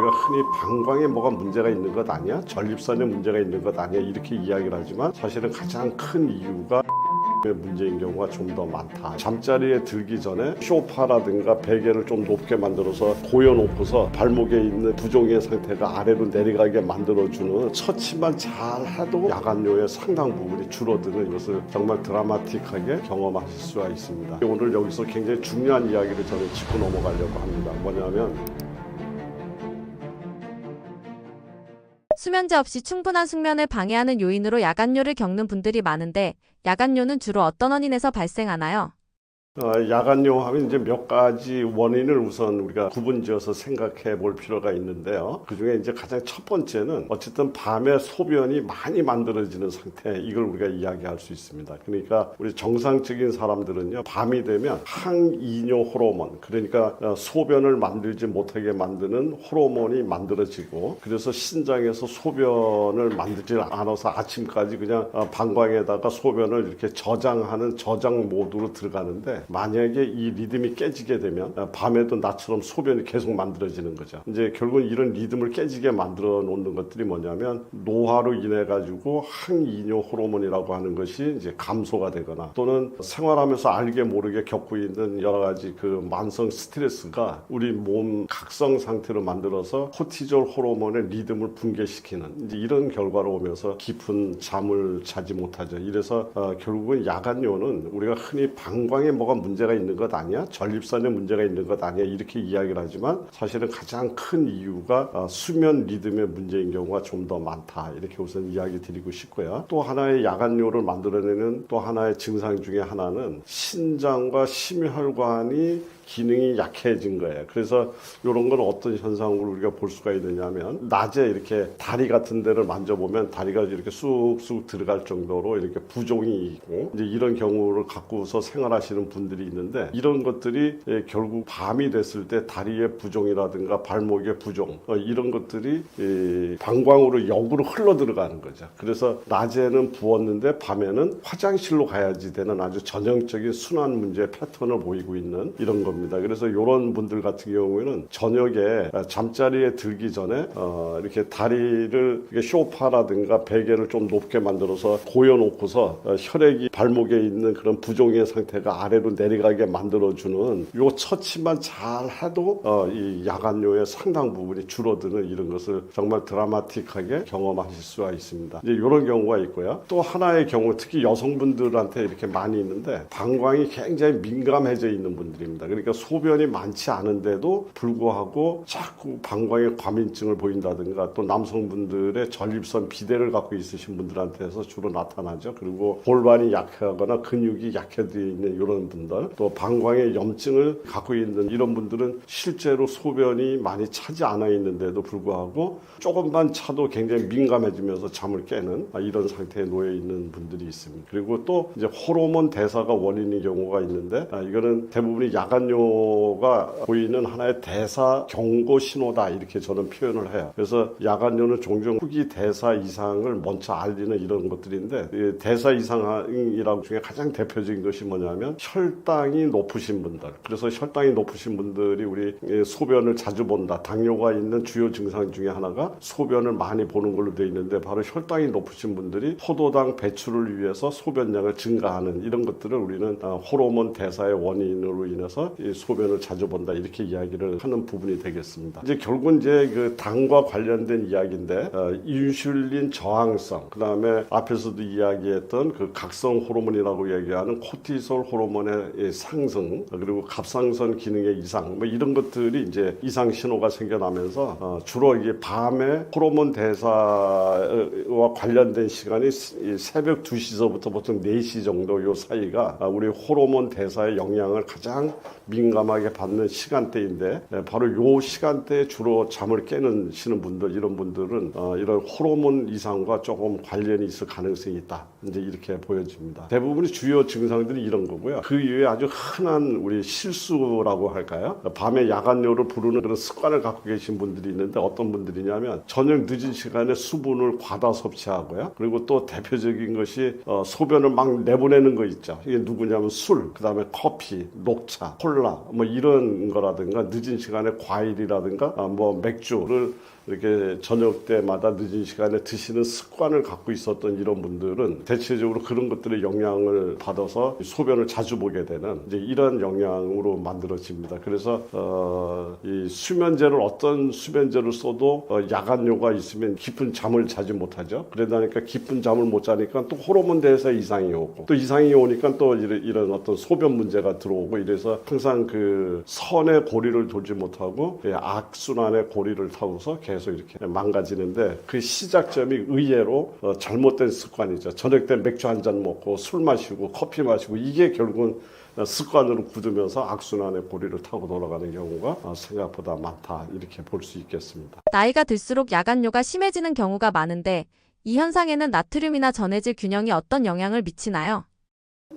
우리가 흔히 방광에 뭐가 문제가 있는 것 아니야? 전립선에 문제가 있는 것 아니야? 이렇게 이야기를 하지만 사실은 가장 큰 이유가 문제인 경우가 좀 더 많다. 잠자리에 들기 전에 소파라든가 베개를 좀 높게 만들어서 고여놓고서 발목에 있는 부종의 상태가 아래로 내려가게 만들어주는 처치만 잘 해도 야간뇨의 상당 부분이 줄어드는 이것을 정말 드라마틱하게 경험하실 수가 있습니다. 오늘 여기서 굉장히 중요한 이야기를 저는 짚고 넘어가려고 합니다. 뭐냐면 수면제 없이 충분한 숙면을 방해하는 요인으로 야간뇨를 겪는 분들이 많은데 야간뇨는 주로 어떤 원인에서 발생하나요? 야간뇨 하면 이제 몇 가지 원인을 우선 우리가 구분지어서 생각해 볼 필요가 있는데요. 그 중에 이제 가장 첫 번째는 어쨌든 밤에 소변이 많이 만들어지는 상태, 이걸 우리가 이야기할 수 있습니다. 그러니까 우리 정상적인 사람들은요, 밤이 되면 항이뇨 호르몬, 그러니까 소변을 만들지 못하게 만드는 호르몬이 만들어지고, 그래서 신장에서 소변을 만들지 않아서 아침까지 그냥 방광에다가 소변을 이렇게 저장하는 저장 모드로 들어가는데, 만약에 이 리듬이 깨지게 되면 밤에도 나처럼 소변이 계속 만들어지는 거죠. 이제 결국은 이런 리듬을 깨지게 만들어 놓는 것들이 뭐냐면 노화로 인해 가지고 항이뇨 호르몬이라고 하는 것이 이제 감소가 되거나 또는 생활하면서 알게 모르게 겪고 있는 여러 가지 그 만성 스트레스가 우리 몸 각성 상태로 만들어서 코티졸 호르몬의 리듬을 붕괴시키는 이제 이런 결과로 오면서 깊은 잠을 자지 못하죠. 이래서 결국은 야간뇨는 우리가 흔히 방광에 뭐가 문제가 있는 것 아니야? 전립선에 문제가 있는 것 아니야? 이렇게 이야기를 하지만 사실은 가장 큰 이유가 수면 리듬의 문제인 경우가 좀 더 많다. 이렇게 우선 이야기 드리고 싶고요. 또 하나의 야간뇨를 만들어내는 또 하나의 증상 중에 하나는 신장과 심혈관이 기능이 약해진 거예요. 그래서 이런 건 어떤 현상으로 우리가 볼 수가 있느냐면 낮에 이렇게 다리 같은 데를 만져보면 다리가 이렇게 쑥쑥 들어갈 정도로 이렇게 부종이 있고 이제 이런 경우를 갖고서 생활하시는 분들이 있는데 이런 것들이 결국 밤이 됐을 때 다리의 부종이라든가 발목의 부종 이런 것들이 방광으로 역으로 흘러 들어가는 거죠. 그래서 낮에는 부었는데 밤에는 화장실로 가야지 되는 아주 전형적인 순환 문제 패턴을 보이고 있는 이런 겁니다. 그래서 이런 분들 같은 경우에는 저녁에 잠자리에 들기 전에 이렇게 다리를 이렇게 소파라든가 베개를 좀 높게 만들어서 고여놓고서 혈액이 발목에 있는 그런 부종의 상태가 아래로 내려가게 만들어주는 요 처치만 잘 해도 이 야간뇨의 상당 부분이 줄어드는 이런 것을 정말 드라마틱하게 경험하실 수가 있습니다. 이제 이런 경우가 있고요. 또 하나의 경우 특히 여성분들한테 이렇게 많이 있는데 방광이 굉장히 민감해져 있는 분들입니다. 그러니까 소변이 많지 않은데도 불구하고 자꾸 방광에 과민증을 보인다든가 또 남성분들의 전립선 비대를 갖고 있으신 분들한테서 주로 나타나죠. 그리고 골반이 약하거나 근육이 약해져 있는 이런 분들 또 방광에 염증을 갖고 있는 이런 분들은 실제로 소변이 많이 차지 않아 있는데도 불구하고 조금만 차도 굉장히 민감해지면서 잠을 깨는 이런 상태에 놓여 있는 분들이 있습니다. 그리고 또 이제 호르몬 대사가 원인인 경우가 있는데 이거는 대부분이 야간뇨가 보이는 하나의 대사 경고 신호다 이렇게 저는 표현을 해요. 그래서 야간뇨는 종종 후기 대사 이상을 먼저 알리는 이런 것들인데 대사 이상이라고 중에 가장 대표적인 것이 뭐냐면 혈당이 높으신 분들. 그래서 혈당이 높으신 분들이 우리 소변을 자주 본다. 당뇨가 있는 주요 증상 중에 하나가 소변을 많이 보는 걸로 되어 있는데 바로 혈당이 높으신 분들이 포도당 배출을 위해서 소변량을 증가하는 이런 것들을 우리는 호르몬 대사의 원인으로 인해서 이 소변을 자주 본다 이렇게 이야기를 하는 부분이 되겠습니다. 이제 결국은 이제 그 당과 관련된 이야기인데 인슐린 저항성, 그 다음에 앞에서도 이야기했던 그 각성 호르몬이라고 얘기하는 코티솔 호르몬의 상승, 그리고 갑상선 기능의 이상, 뭐 이런 것들이 이제 이상 신호가 생겨나면서 주로 이게 밤에 호르몬 대사와 관련된 시간이 새벽 2시서부터 보통 4시 정도 요 사이가 우리 호르몬 대사의 영향을 가장 민감하게 받는 시간대인데 바로 요 시간대에 주로 잠을 깨시는 분들 이런 분들은 이런 호르몬 이상과 조금 관련이 있을 가능성이 있다. 이제 이렇게 보여집니다. 대부분의 주요 증상들이 이런 거고요. 그 이외에 아주 흔한 우리 실수라고 할까요? 밤에 야간뇨를 부르는 그런 습관을 갖고 계신 분들이 있는데 어떤 분들이냐면 저녁 늦은 시간에 수분을 과다 섭취하고요. 그리고 또 대표적인 것이 소변을 막 내보내는 거 있죠. 이게 누구냐면 술, 그 다음에 커피, 녹차, 콜라 콜라 뭐 이런 거라든가 늦은 시간에 과일이라든가 뭐 맥주를 이렇게 저녁 때마다 늦은 시간에 드시는 습관을 갖고 있었던 이런 분들은 대체적으로 그런 것들의 영향을 받아서 소변을 자주 보게 되는 이제 이런 영향으로 만들어집니다. 그래서 이 수면제를 어떤 수면제를 써도 야간뇨가 있으면 깊은 잠을 자지 못하죠. 그러다 보니까 깊은 잠을 못 자니까 또 호르몬 대사에 이상이 오고 또 이상이 오니까 또 이런 어떤 소변 문제가 들어오고 이래서 항상 그 선의 고리를 돌지 못하고 악순환의 고리를 타고서 계속 이렇게 망가지는데 그 시작점이 의외로 잘못된 습관이죠. 저녁 때 맥주 한 잔 먹고 술 마시고 커피 마시고 이게 결국은 습관으로 굳으면서 악순환의 고리를 타고 돌아가는 경우가 생각보다 많다 이렇게 볼 수 있겠습니다. 나이가 들수록 야간뇨가 심해지는 경우가 많은데 이 현상에는 나트륨이나 전해질 균형이 어떤 영향을 미치나요?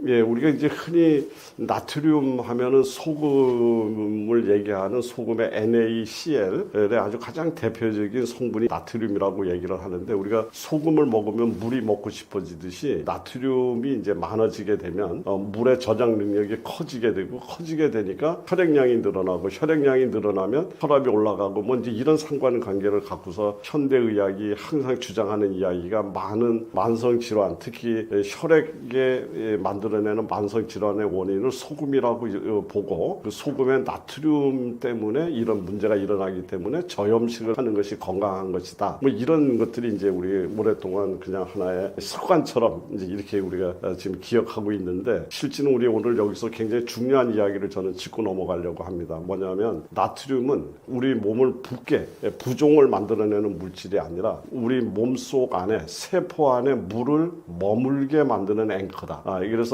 예, 우리가 이제 흔히 나트륨 하면은 소금을 얘기하는 소금의 NaCl의 아주 가장 대표적인 성분이 나트륨이라고 얘기를 하는데 우리가 소금을 먹으면 물이 먹고 싶어지듯이 나트륨이 이제 많아지게 되면 물의 저장 능력이 커지게 되고 커지게 되니까 혈액량이 늘어나고 혈액량이 늘어나면 혈압이 올라가고 뭐 이제 이런 상관관계를 갖고서 현대의학이 항상 주장하는 이야기가 많은 만성 질환 특히 혈액에 만들어내는 만성 질환의 원인을 소금이라고 보고 그 소금의 나트륨 때문에 이런 문제가 일어나기 때문에 저염식을 하는 것이 건강한 것이다. 뭐 이런 것들이 이제 우리 오랫동안 그냥 하나의 습관처럼 이제 이렇게 우리가 지금 기억하고 있는데 실제는 우리 오늘 여기서 굉장히 중요한 이야기를 저는 짚고 넘어가려고 합니다. 뭐냐면 나트륨은 우리 몸을 붓게 부종을 만들어내는 물질이 아니라 우리 몸속 안에 세포 안에 물을 머물게 만드는 앵커다. 그래서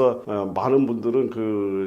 많은 분들은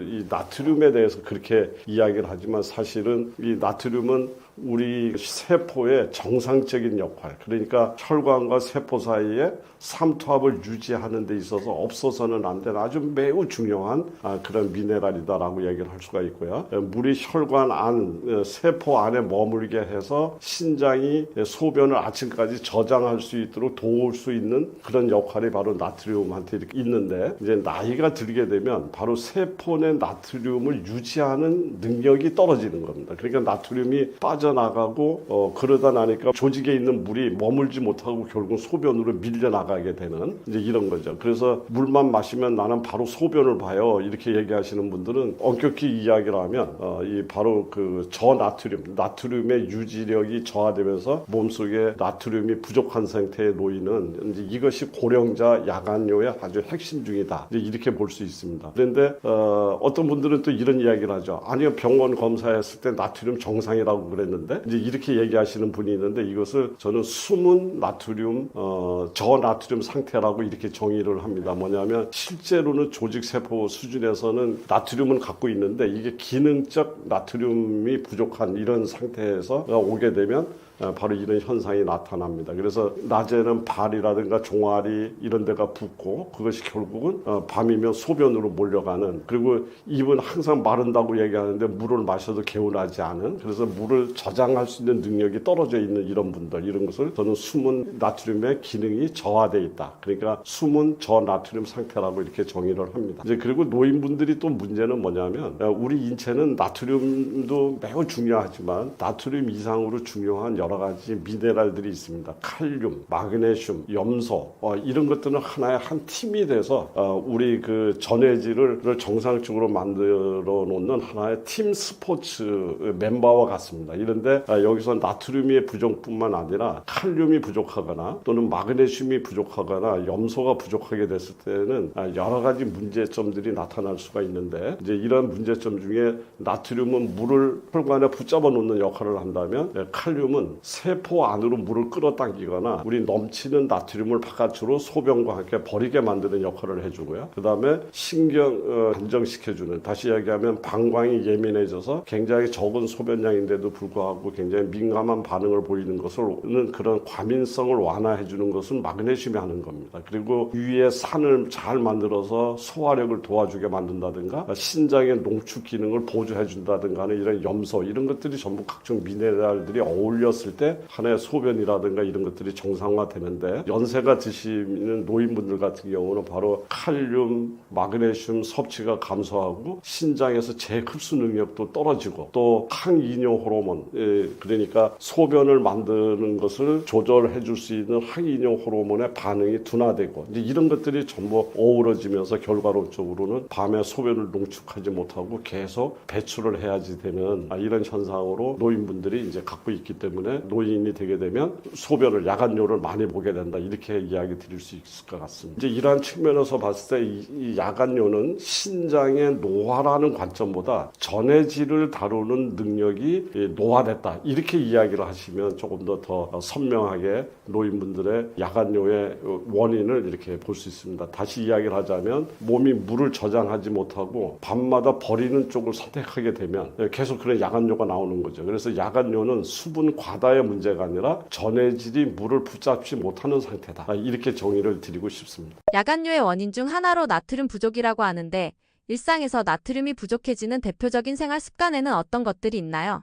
이 나트륨에 대해서 그렇게 이야기를 하지만 사실은 이 나트륨은 우리 세포의 정상적인 역할, 그러니까 혈관과 세포 사이에 삼투압을 유지하는 데 있어서 없어서는 안 되는 아주 매우 중요한 그런 미네랄이다라고 얘기를 할 수가 있고요. 물이 혈관 안, 세포 안에 머물게 해서 신장이 소변을 아침까지 저장할 수 있도록 도울 수 있는 그런 역할이 바로 나트륨한테 이렇게 있는데 이제 나이가 들게 되면 바로 세포 내 나트륨을 유지하는 능력이 떨어지는 겁니다. 그러니까 나트륨이 빠져나가고 그러다 나니까 조직에 있는 물이 머물지 못하고 결국 소변으로 밀려나가게 되는 이제 이런 거죠. 그래서 물만 마시면 나는 바로 소변을 봐요. 이렇게 얘기하시는 분들은 엄격히 이야기를 하면 이 바로 그 저나트륨, 나트륨의 유지력이 저하되면서 몸속에 나트륨이 부족한 상태에 놓이는 이제 이것이 고령자 야간뇨의 아주 핵심 중이다. 이제 이렇게 볼 수 있습니다. 그런데 어떤 분들은 또 이런 이야기를 하죠. 아니요, 병원 검사했을 때 나트륨 정상이라고 그랬는데 이제 이렇게 얘기하시는 분이 있는데 이것을 저는 숨은 나트륨 저나트륨 상태라고 이렇게 정의를 합니다. 뭐냐면 실제로는 조직 세포 수준에서는 나트륨은 갖고 있는데 이게 기능적 나트륨이 부족한 이런 상태에서 오게 되면 바로 이런 현상이 나타납니다. 그래서 낮에는 발이라든가 종아리 이런 데가 붓고 그것이 결국은 밤이면 소변으로 몰려가는, 그리고 입은 항상 마른다고 얘기하는데 물을 마셔도 개운하지 않은, 그래서 물을 저장할 수 있는 능력이 떨어져 있는 이런 분들, 이런 것을 저는 숨은 나트륨의 기능이 저하되어 있다. 그러니까 숨은 저나트륨 상태라고 이렇게 정의를 합니다. 이제 그리고 노인분들이 또 문제는 뭐냐면 우리 인체는 나트륨도 매우 중요하지만 나트륨 이상으로 중요한 여러 가지 미네랄들이 있습니다. 칼륨, 마그네슘, 염소 이런 것들은 하나의 한 팀이 돼서 우리 그 전해질을 정상적으로 만들어 놓는 하나의 팀 스포츠 멤버와 같습니다. 이런데 여기서 나트륨의 부족뿐만 아니라 칼륨이 부족하거나 또는 마그네슘이 부족하거나 염소가 부족하게 됐을 때는 여러 가지 문제점들이 나타날 수가 있는데 이제 이런 문제점 중에 나트륨은 물을 혈관에 붙잡아 놓는 역할을 한다면 칼륨은 세포 안으로 물을 끌어당기거나 우리 넘치는 나트륨을 바깥으로 소변과 함께 버리게 만드는 역할을 해주고요. 그 다음에 신경 안정시켜주는, 다시 얘기하면 방광이 예민해져서 굉장히 적은 소변량인데도 불구하고 감소하고 굉장히 민감한 반응을 보이는 것을 그런 과민성을 완화해 주는 것은 마그네슘이 하는 겁니다. 그리고 위에 산을 잘 만들어서 소화력을 도와주게 만든다든가 신장의 농축 기능을 보조해 준다든가 하는 이런 염소 이런 것들이 전부 각종 미네랄들이 어울렸을 때 하나의 소변이라든가 이런 것들이 정상화되는데 연세가 드시는 노인분들 같은 경우는 바로 칼륨, 마그네슘 섭취가 감소하고 신장에서 재흡수 능력도 떨어지고 또 항이뇨 호르몬 그러니까 소변을 만드는 것을 조절해 줄 수 있는 항이뇨 호르몬의 반응이 둔화되고 이제 이런 것들이 전부 어우러지면서 결과론적으로는 밤에 소변을 농축하지 못하고 계속 배출을 해야지 되는 이런 현상으로 노인분들이 이제 갖고 있기 때문에 노인이 되게 되면 소변을 야간뇨를 많이 보게 된다 이렇게 이야기 드릴 수 있을 것 같습니다. 이제 이러한 측면에서 봤을 때 이 야간뇨는 신장의 노화라는 관점보다 전해질을 다루는 능력이 노화됐다 이렇게 이야기를 하시면 조금 더 선명하게 노인분들의 야간뇨의 원인을 이렇게 볼 수 있습니다. 다시 이야기를 하자면 몸이 물을 저장하지 못하고 밤마다 버리는 쪽을 선택하게 되면 계속 그런 야간뇨가 나오는 거죠. 그래서 야간뇨는 수분 과다의 문제가 아니라 전해질이 물을 붙잡지 못하는 상태다. 이렇게 정의를 드리고 싶습니다. 야간뇨의 원인 중 하나로 나트륨 부족이라고 하는데 일상에서 나트륨이 부족해지는 대표적인 생활 습관에는 어떤 것들이 있나요?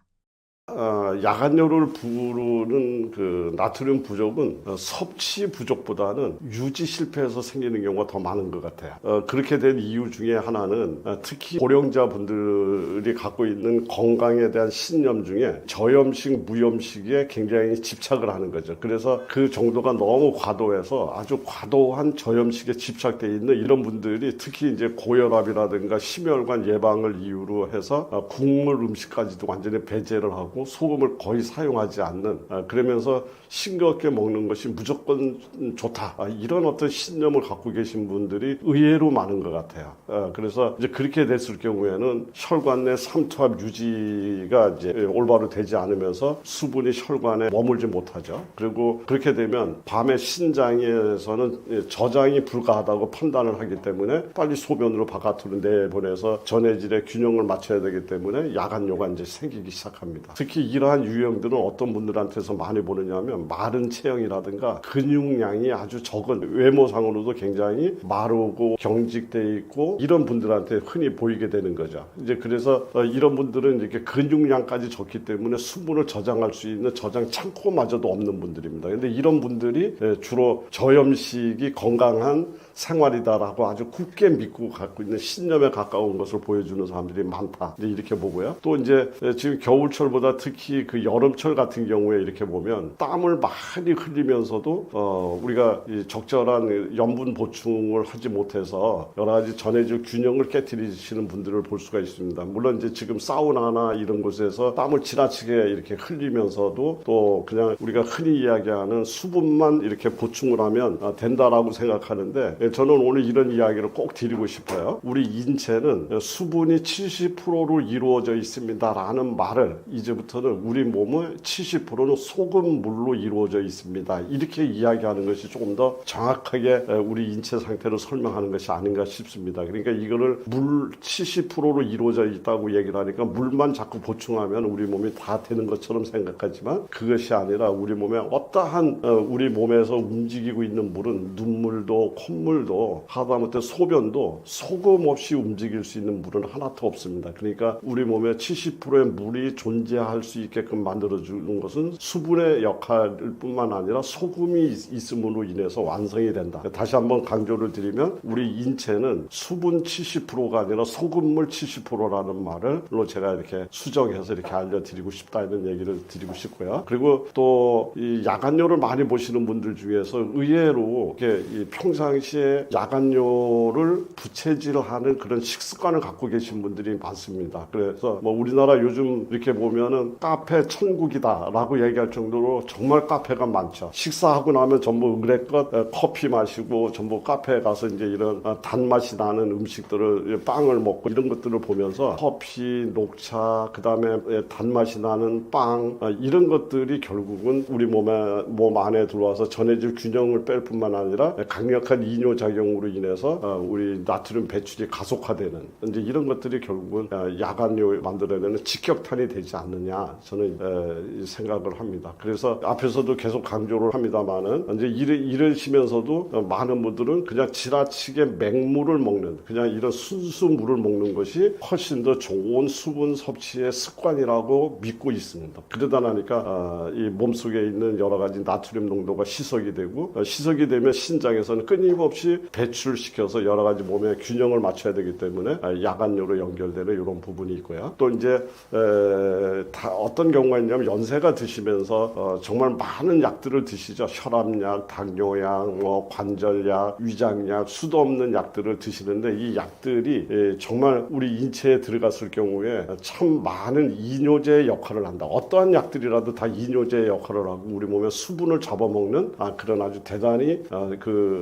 야간뇨를 부르는 그 나트륨 부족은 섭취 부족보다는 유지 실패에서 생기는 경우가 더 많은 것 같아요. 그렇게 된 이유 중에 하나는 특히 고령자분들이 갖고 있는 건강에 대한 신념 중에 저염식, 무염식에 굉장히 집착을 하는 거죠. 그래서 그 정도가 너무 과도해서 아주 과도한 저염식에 집착되어 있는 이런 분들이 특히 이제 고혈압이라든가 심혈관 예방을 이유로 해서 국물 음식까지도 완전히 배제를 하고 소금을 거의 사용하지 않는 그러면서 싱겁게 먹는 것이 무조건 좋다 이런 어떤 신념을 갖고 계신 분들이 의외로 많은 것 같아요. 그래서 이제 그렇게 됐을 경우에는 혈관 내 삼투압 유지가 이제 올바로 되지 않으면서 수분이 혈관에 머물지 못하죠. 그리고 그렇게 되면 밤에 신장에서는 저장이 불가하다고 판단을 하기 때문에 빨리 소변으로 바깥으로 내보내서 전해질의 균형을 맞춰야 되기 때문에 야간뇨가 이제 생기기 시작합니다. 특히 이러한 유형들은 어떤 분들한테서 많이 보느냐 하면 마른 체형이라든가 근육량이 아주 적은 외모상으로도 굉장히 마르고 경직돼 있고 이런 분들한테 흔히 보이게 되는 거죠. 이제 그래서 이런 분들은 이렇게 근육량까지 적기 때문에 수분을 저장할 수 있는 저장 창고마저도 없는 분들입니다. 근데 이런 분들이 주로 저염식이 건강한 생활이다라고 아주 굳게 믿고 갖고 있는 신념에 가까운 것을 보여주는 사람들이 많다. 이렇게 보고요. 또 이제 지금 겨울철보다 특히 그 여름철 같은 경우에 이렇게 보면 땀을 많이 흘리면서도 우리가 이 적절한 염분 보충을 하지 못해서 여러 가지 전해질 균형을 깨트리시는 분들을 볼 수가 있습니다. 물론 이제 지금 사우나나 이런 곳에서 땀을 지나치게 이렇게 흘리면서도 또 그냥 우리가 흔히 이야기하는 수분만 이렇게 보충을 하면 된다라고 생각하는데 저는 오늘 이런 이야기를 꼭 드리고 싶어요. 우리 인체는 수분이 70%로 이루어져 있습니다라는 말을 이제부터는 우리 몸의 70%는 소금물로 이루어져 있습니다. 이렇게 이야기하는 것이 조금 더 정확하게 우리 인체 상태를 설명하는 것이 아닌가 싶습니다. 그러니까 이거를 물 70%로 이루어져 있다고 얘기를 하니까 물만 자꾸 보충하면 우리 몸이 다 되는 것처럼 생각하지만 그것이 아니라 우리 몸에 어떠한 우리 몸에서 움직이고 있는 물은 눈물도 콧물도 하다못해 소변도 소금 없이 움직일 수 있는 물은 하나도 없습니다. 그러니까 우리 몸에 70%의 물이 존재할 수 있게끔 만들어주는 것은 수분의 역할일 뿐만 아니라 소금이 있음으로 인해서 완성이 된다. 다시 한번 강조를 드리면 우리 인체는 수분 70%가 아니라 소금물 70%라는 말을로 제가 이렇게 수정해서 이렇게 알려드리고 싶다는 얘기를 드리고 싶고요. 그리고 또 이 야간뇨를 많이 보시는 분들 중에서 의외로 이렇게 이 평상시에 야간뇨를 부채질하는 그런 식습관을 갖고 계신 분들이 많습니다. 그래서 뭐 우리나라 요즘 이렇게 보면은 카페 천국이다라고 얘기할 정도로 정말 카페가 많죠. 식사하고 나면 전부 의뢰껏 커피 마시고 전부 카페에 가서 이제 이런 단맛이 나는 음식들을 빵을 먹고 이런 것들을 보면서 커피, 녹차, 그다음에 단맛이 나는 빵 이런 것들이 결국은 우리 몸 안에 들어와서 전해질 균형을 뺄 뿐만 아니라 강력한 이뇨 작용으로 인해서 우리 나트륨 배출이 가속화되는 이제 이런 것들이 결국은 야간뇨 만들어내는 직격탄이 되지 않느냐. 아니냐 저는 생각을 합니다. 그래서 앞에서도 계속 강조를 합니다만은 이제 이러시면서도 많은 분들은 그냥 지나치게 맹물을 먹는 그냥 이런 순수 물을 먹는 것이 훨씬 더 좋은 수분 섭취의 습관이라고 믿고 있습니다. 그러다 나니까 이 몸속에 있는 여러 가지 나트륨 농도가 희석이 되고 희석이 되면 신장에서는 끊임없이 배출시켜서 여러 가지 몸의 균형을 맞춰야 되기 때문에 야간뇨로 연결되는 이런 부분이 있고요. 또 이제 다 어떤 경우가 있냐면 연세가 드시면서 정말 많은 약들을 드시죠. 혈압약, 당뇨약, 뭐 관절약, 위장약, 수도 없는 약들을 드시는데 이 약들이 정말 우리 인체에 들어갔을 경우에 참 많은 이뇨제 역할을 한다. 어떠한 약들이라도 다 이뇨제 역할을 하고 우리 몸에 수분을 잡아먹는 그런 아주 대단히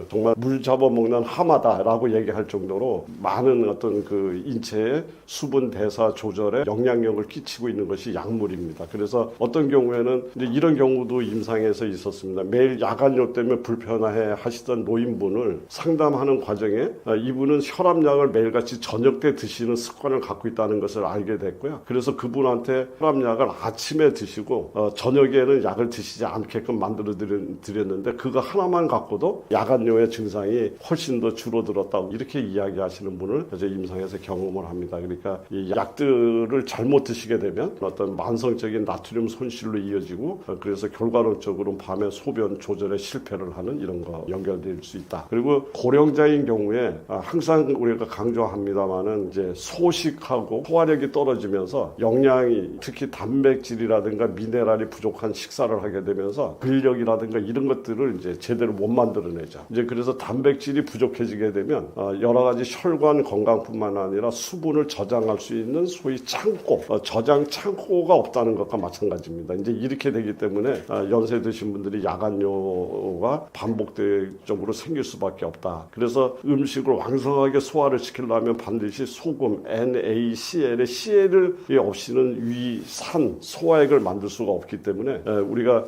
정말 물 잡아먹는 하마다라고 얘기할 정도로 많은 어떤 그 인체의 수분 대사 조절에 영향력을 끼치고 있는 것이 약물입니다. 그래서 어떤 경우에는 이제 이런 경우도 임상에서 있었습니다. 매일 야간뇨 때문에 불편해 하시던 노인분을 상담하는 과정에 이분은 혈압약을 매일같이 저녁 때 드시는 습관을 갖고 있다는 것을 알게 됐고요. 그래서 그분한테 혈압약을 아침에 드시고 저녁에는 약을 드시지 않게끔 만들어 드렸는데 그거 하나만 갖고도 야간뇨의 증상이 훨씬 더 줄어들었다고 이렇게 이야기하시는 분을 저 임상에서 경험을 합니다. 그러니까 이 약들을 잘못 드시게 되면 어떤 만성적인 나트륨 손실로 이어지고 그래서 결과론적으로 밤에 소변 조절에 실패를 하는 이런 거 연결될 수 있다. 그리고 고령자인 경우에 항상 우리가 강조합니다만은 이제 소식하고 소화력이 떨어지면서 영양이 특히 단백질이라든가 미네랄이 부족한 식사를 하게 되면서 근력이라든가 이런 것들을 이제 제대로 못 만들어내죠. 이제 그래서 단백질이 부족해지게 되면 여러 가지 혈관 건강뿐만 아니라 수분을 저장할 수 있는 소위 창고, 저장 창고가 없다는 것과 마찬가지입니다. 이제 이렇게 되기 때문에 연세 드신 분들이 야간뇨가 반복적으로 생길 수밖에 없다. 그래서 음식을 왕성하게 소화를 시키려면 반드시 소금, NaCl의 CL이 없이는 위, 산, 소화액을 만들 수가 없기 때문에 우리가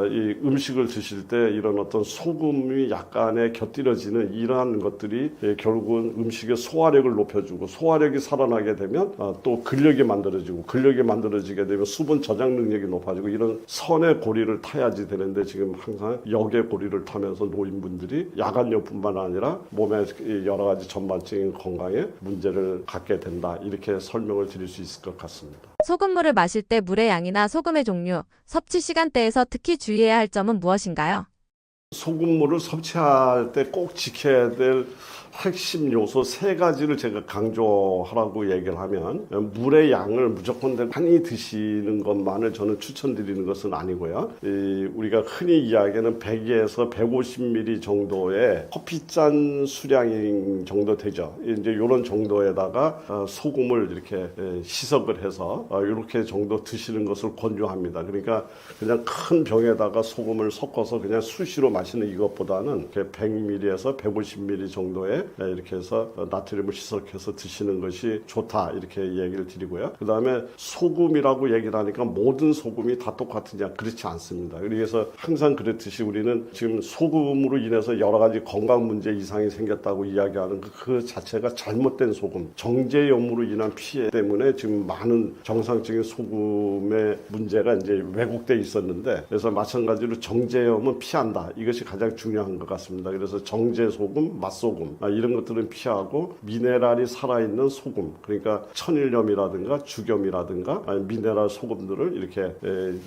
이 음식을 드실 때 이런 어떤 소금이 약간의 곁들여지는 이러한 것들이 결국은 음식의 소화력을 높여주고 소화력이 살아나게 되면 또 근력이 만들어지고 근력이 만들어지게 되면 수분 저장 능력이 높아지고 이런 선의 고리를 타야지 되는데 지금 항상 역의 고리를 타면서 노인분들이 야간뇨뿐만 아니라 몸의 여러 가지 전반적인 건강에 문제를 갖게 된다. 이렇게 설명을 드릴 수 있을 것 같습니다. 소금물을 마실 때 물의 양이나 소금의 종류, 섭취 시간대에서 특히 주의해야 할 점은 무엇인가요? 소금물을 섭취할 때 꼭 지켜야 될 핵심 요소 세 가지를 제가 강조하라고 얘기를 하면 물의 양을 무조건 많이 드시는 것만을 저는 추천드리는 것은 아니고요. 우리가 흔히 이야기하는 100에서 150ml 정도의 커피잔 수량 정도 되죠. 이제 이런 정도에다가 소금을 이렇게 희석을 해서 이렇게 정도 드시는 것을 권유합니다. 그러니까 그냥 큰 병에다가 소금을 섞어서 그냥 수시로 마시는 이것보다는 100ml에서 150ml 정도의 이렇게 해서 나트륨을 희석해서 드시는 것이 좋다 이렇게 얘기를 드리고요. 그 다음에 소금이라고 얘기를 하니까 모든 소금이 다 똑같으냐 그렇지 않습니다. 그래서 항상 그랬듯이 우리는 지금 소금으로 인해서 여러 가지 건강 문제 이상이 생겼다고 이야기하는 그 자체가 잘못된 소금, 정제염으로 인한 피해 때문에 지금 많은 정상적인 소금의 문제가 이제 왜곡돼 있었는데 그래서 마찬가지로 정제염은 피한다. 이것이 가장 중요한 것 같습니다. 그래서 정제소금, 맛소금 이런 것들은 피하고 미네랄이 살아있는 소금, 그러니까 천일염이라든가 죽염이라든가 미네랄 소금들을 이렇게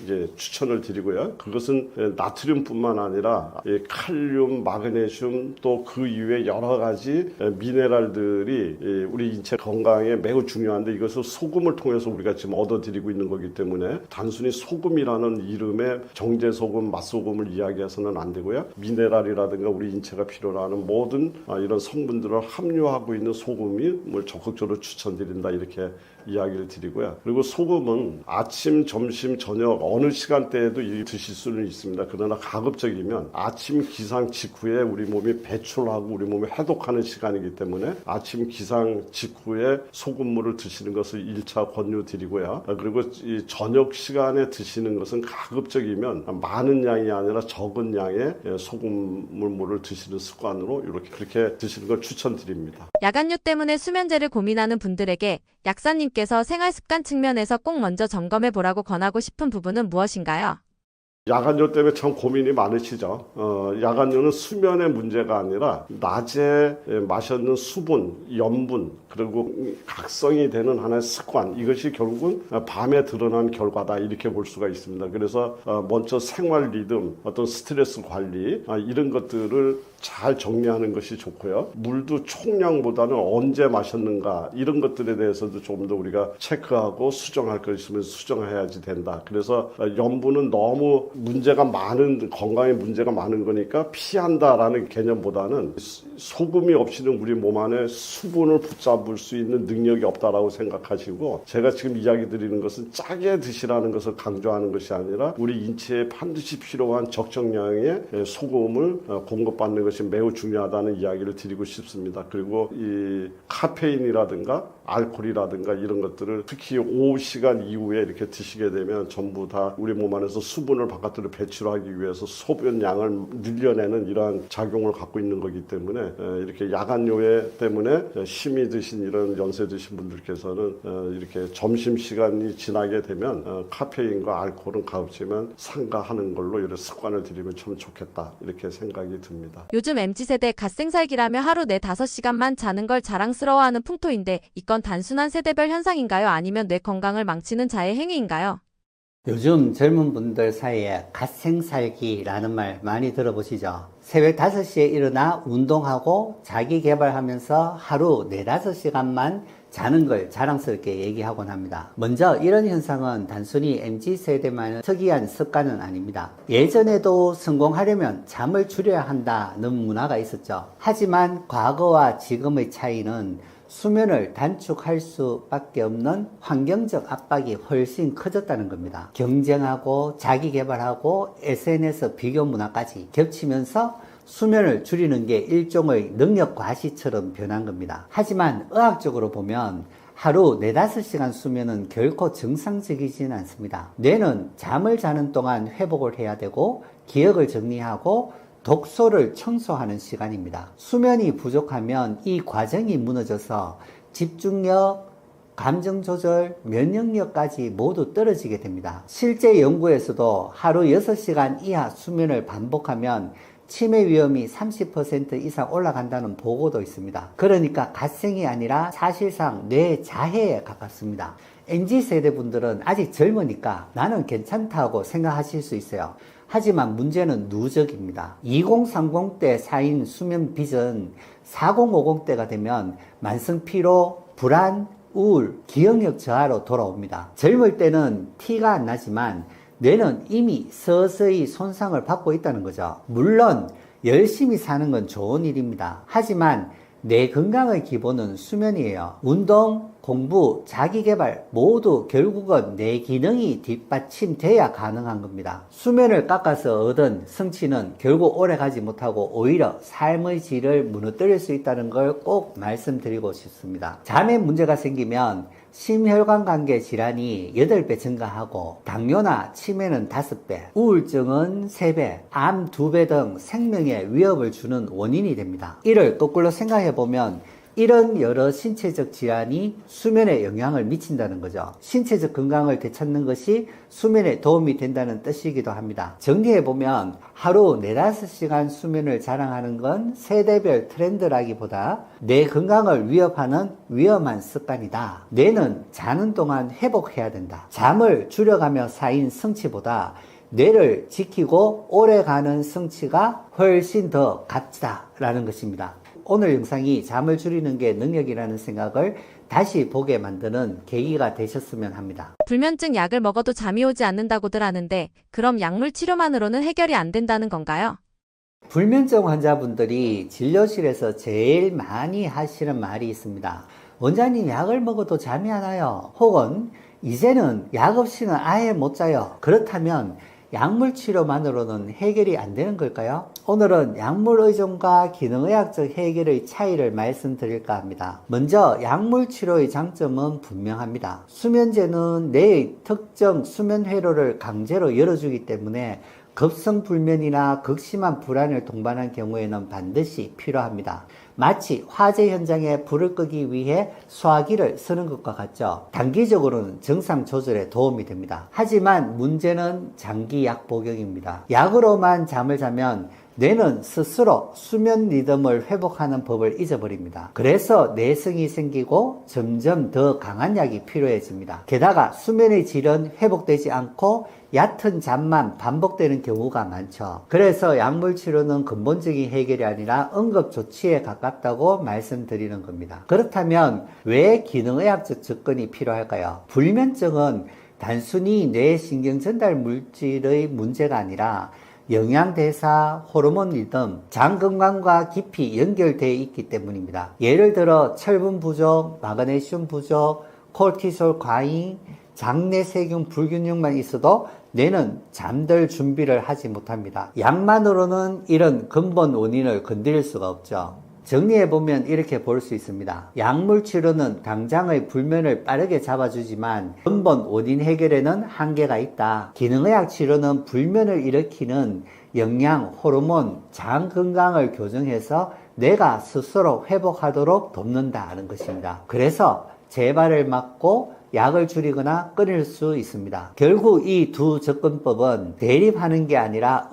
이제 추천을 드리고요. 그것은 나트륨뿐만 아니라 칼륨, 마그네슘 또 그 이외에 여러 가지 미네랄들이 우리 인체 건강에 매우 중요한데 이것을 소금을 통해서 우리가 지금 얻어들이고 있는 거기 때문에 단순히 소금이라는 이름의 정제소금, 맛소금을 이야기해서는 안 되고요. 미네랄이라든가 우리 인체가 필요로 하는 모든 이런 성분들을 함유하고 있는 소금을 적극적으로 추천드린다 이렇게 이야기를 드리고요. 그리고 소금은 아침, 점심, 저녁 어느 시간대에도 드실 수는 있습니다. 그러나 가급적이면 아침 기상 직후에 우리 몸이 배출하고 우리 몸이 해독하는 시간이기 때문에 아침 기상 직후에 소금물을 드시는 것을 1차 권유드리고요. 그리고 이 저녁 시간에 드시는 것은 가급적이면 많은 양이 아니라 적은 양의 소금물을 드시는 습관으로 이렇게 그렇게 드시는 드시는 걸 추천드립니다. 야간뇨 때문에 수면제를 고민하는 분들에게 약사님께서 생활습관 측면에서 꼭 먼저 점검해 보라고 권하고 싶은 부분은 무엇인가요? 야간뇨 때문에 참 고민이 많으시죠. 야간뇨는 수면의 문제가 아니라 낮에 마셨는 수분, 염분, 그리고 각성이 되는 하나의 습관, 이것이 결국은 밤에 드러난 결과다, 이렇게 볼 수가 있습니다. 그래서 먼저 생활 리듬, 어떤 스트레스 관리, 이런 것들을 잘 정리하는 것이 좋고요. 물도 총량보다는 언제 마셨는가, 이런 것들에 대해서도 좀 더 우리가 체크하고 수정할 것 있으면 수정해야지 된다. 그래서 염분은 너무 문제가 많은, 건강에 문제가 많은 거니까 피한다라는 개념보다는 소금이 없이는 우리 몸 안에 수분을 붙잡을 수 있는 능력이 없다라고 생각하시고, 제가 지금 이야기 드리는 것은 짜게 드시라는 것을 강조하는 것이 아니라 우리 인체에 반드시 필요한 적정량의 소금을 공급받는 것이 매우 중요하다는 이야기를 드리고 싶습니다. 그리고 이 카페인이라든가 알코올이라든가 이런 것들을 특히 오후 시간 이후에 이렇게 드시게 되면 전부 다 우리 몸 안에서 수분을 바깥으로 배출하기 위해서 소변량을 늘려내는 이러한 작용을 갖고 있는 거기 때문에 이렇게 야간요에 때문에 심히 드신 이런 연세 드신 분들께서는 이렇게 점심시간이 지나게 되면 카페인과 알코올은 가급적이면 삼가하는 걸로 이런 습관을 들이면 참 좋겠다, 이렇게 생각이 듭니다. 요즘 MZ세대 갓생살기라며 하루 4-5시간만 자는 걸 자랑스러워하는 풍토인데 이건 단순한 세대별 현상인가요? 아니면 뇌 건강을 망치는 자해 행위인가요? 요즘 젊은 분들 사이에 갓생살기라는 말 많이 들어보시죠? 새벽 5시에 일어나 운동하고 자기 개발하면서 하루 4-5시간만 자는 걸 자랑스럽게 얘기하곤 합니다. 먼저 이런 현상은 단순히 MZ세대만의 특이한 습관은 아닙니다. 예전에도 성공하려면 잠을 줄여야 한다는 문화가 있었죠. 하지만 과거와 지금의 차이는 수면을 단축할 수밖에 없는 환경적 압박이 훨씬 커졌다는 겁니다. 경쟁하고 자기 개발하고 SNS 비교 문화까지 겹치면서 수면을 줄이는 게 일종의 능력 과시처럼 변한 겁니다. 하지만 의학적으로 보면 하루 4-5시간 수면은 결코 정상적이지는 않습니다. 뇌는 잠을 자는 동안 회복을 해야 되고 기억을 정리하고 독소를 청소하는 시간입니다. 수면이 부족하면 이 과정이 무너져서 집중력, 감정 조절, 면역력까지 모두 떨어지게 됩니다. 실제 연구에서도 하루 6시간 이하 수면을 반복하면 치매 위험이 30% 이상 올라간다는 보고도 있습니다. 그러니까 갓생이 아니라 사실상 뇌 자해에 가깝습니다. MZ세대 분들은 아직 젊으니까 나는 괜찮다고 생각하실 수 있어요. 하지만 문제는 누적입니다. 2030 때 쌓인 수면 빚은 4050 때가 되면 만성 피로, 불안, 우울, 기억력 저하로 돌아옵니다. 젊을 때는 티가 안 나지만 뇌는 이미 서서히 손상을 받고 있다는 거죠. 물론 열심히 사는 건 좋은 일입니다. 하지만 뇌 건강의 기본은 수면이에요. 운동, 공부, 자기개발 모두 결국은 뇌 기능이 뒷받침돼야 가능한 겁니다. 수면을 깎아서 얻은 성취는 결국 오래가지 못하고 오히려 삶의 질을 무너뜨릴 수 있다는 걸 꼭 말씀드리고 싶습니다. 잠에 문제가 생기면 심혈관관계 질환이 8배 증가하고 당뇨나 치매는 5배, 우울증은 3배, 암 2배 등 생명에 위협을 주는 원인이 됩니다. 이를 거꾸로 생각해보면 이런 여러 신체적 질환이 수면에 영향을 미친다는 거죠. 신체적 건강을 되찾는 것이 수면에 도움이 된다는 뜻이기도 합니다. 정리해보면 하루 4-5시간 수면을 자랑하는 건 세대별 트렌드라기보다 내 건강을 위협하는 위험한 습관이다. 뇌는 자는 동안 회복해야 된다. 잠을 줄여가며 쌓인 성취보다 뇌를 지키고 오래가는 성취가 훨씬 더 값지다라는 것입니다. 오늘 영상이 잠을 줄이는 게 능력이라는 생각을 다시 보게 만드는 계기가 되셨으면 합니다. 불면증 약을 먹어도 잠이 오지 않는다고들 하는데 그럼 약물 치료만으로는 해결이 안 된다는 건가요? 불면증 환자분들이 진료실에서 제일 많이 하시는 말이 있습니다. 원장님, 약을 먹어도 잠이 안 와요. 혹은 이제는 약 없이는 아예 못 자요. 그렇다면 약물 치료만으로는 해결이 안 되는 걸까요? 오늘은 약물 의존과 기능의학적 해결의 차이를 말씀드릴까 합니다. 먼저 약물 치료의 장점은 분명합니다. 수면제는 뇌의 특정 수면 회로를 강제로 열어주기 때문에 급성 불면이나 극심한 불안을 동반한 경우에는 반드시 필요합니다. 마치 화재 현장에 불을 끄기 위해 소화기를 쓰는 것과 같죠. 단기적으로는 증상 조절에 도움이 됩니다. 하지만 문제는 장기 약 복용입니다. 약으로만 잠을 자면 뇌는 스스로 수면 리듬을 회복하는 법을 잊어버립니다. 그래서 내성이 생기고 점점 더 강한 약이 필요해집니다. 게다가 수면의 질은 회복되지 않고 얕은 잠만 반복되는 경우가 많죠. 그래서 약물 치료는 근본적인 해결이 아니라 응급조치에 가깝다고 말씀드리는 겁니다. 그렇다면 왜 기능의학적 접근이 필요할까요? 불면증은 단순히 뇌 신경 전달 물질의 문제가 아니라 영양 대사, 호르몬 리듬, 장 건강과 깊이 연결되어 있기 때문입니다. 예를 들어 철분 부족, 마그네슘 부족, 코르티솔 과잉, 장내 세균 불균형만 있어도 뇌는 잠들 준비를 하지 못합니다. 약만으로는 이런 근본 원인을 건드릴 수가 없죠. 정리해보면 이렇게 볼 수 있습니다. 약물 치료는 당장의 불면을 빠르게 잡아주지만 근본 원인 해결에는 한계가 있다. 기능의학 치료는 불면을 일으키는 영양, 호르몬, 장 건강을 교정해서 뇌가 스스로 회복하도록 돕는다는 것입니다. 그래서 재발을 막고 약을 줄이거나 끊을 수 있습니다. 결국 이 두 접근법은 대립하는 게 아니라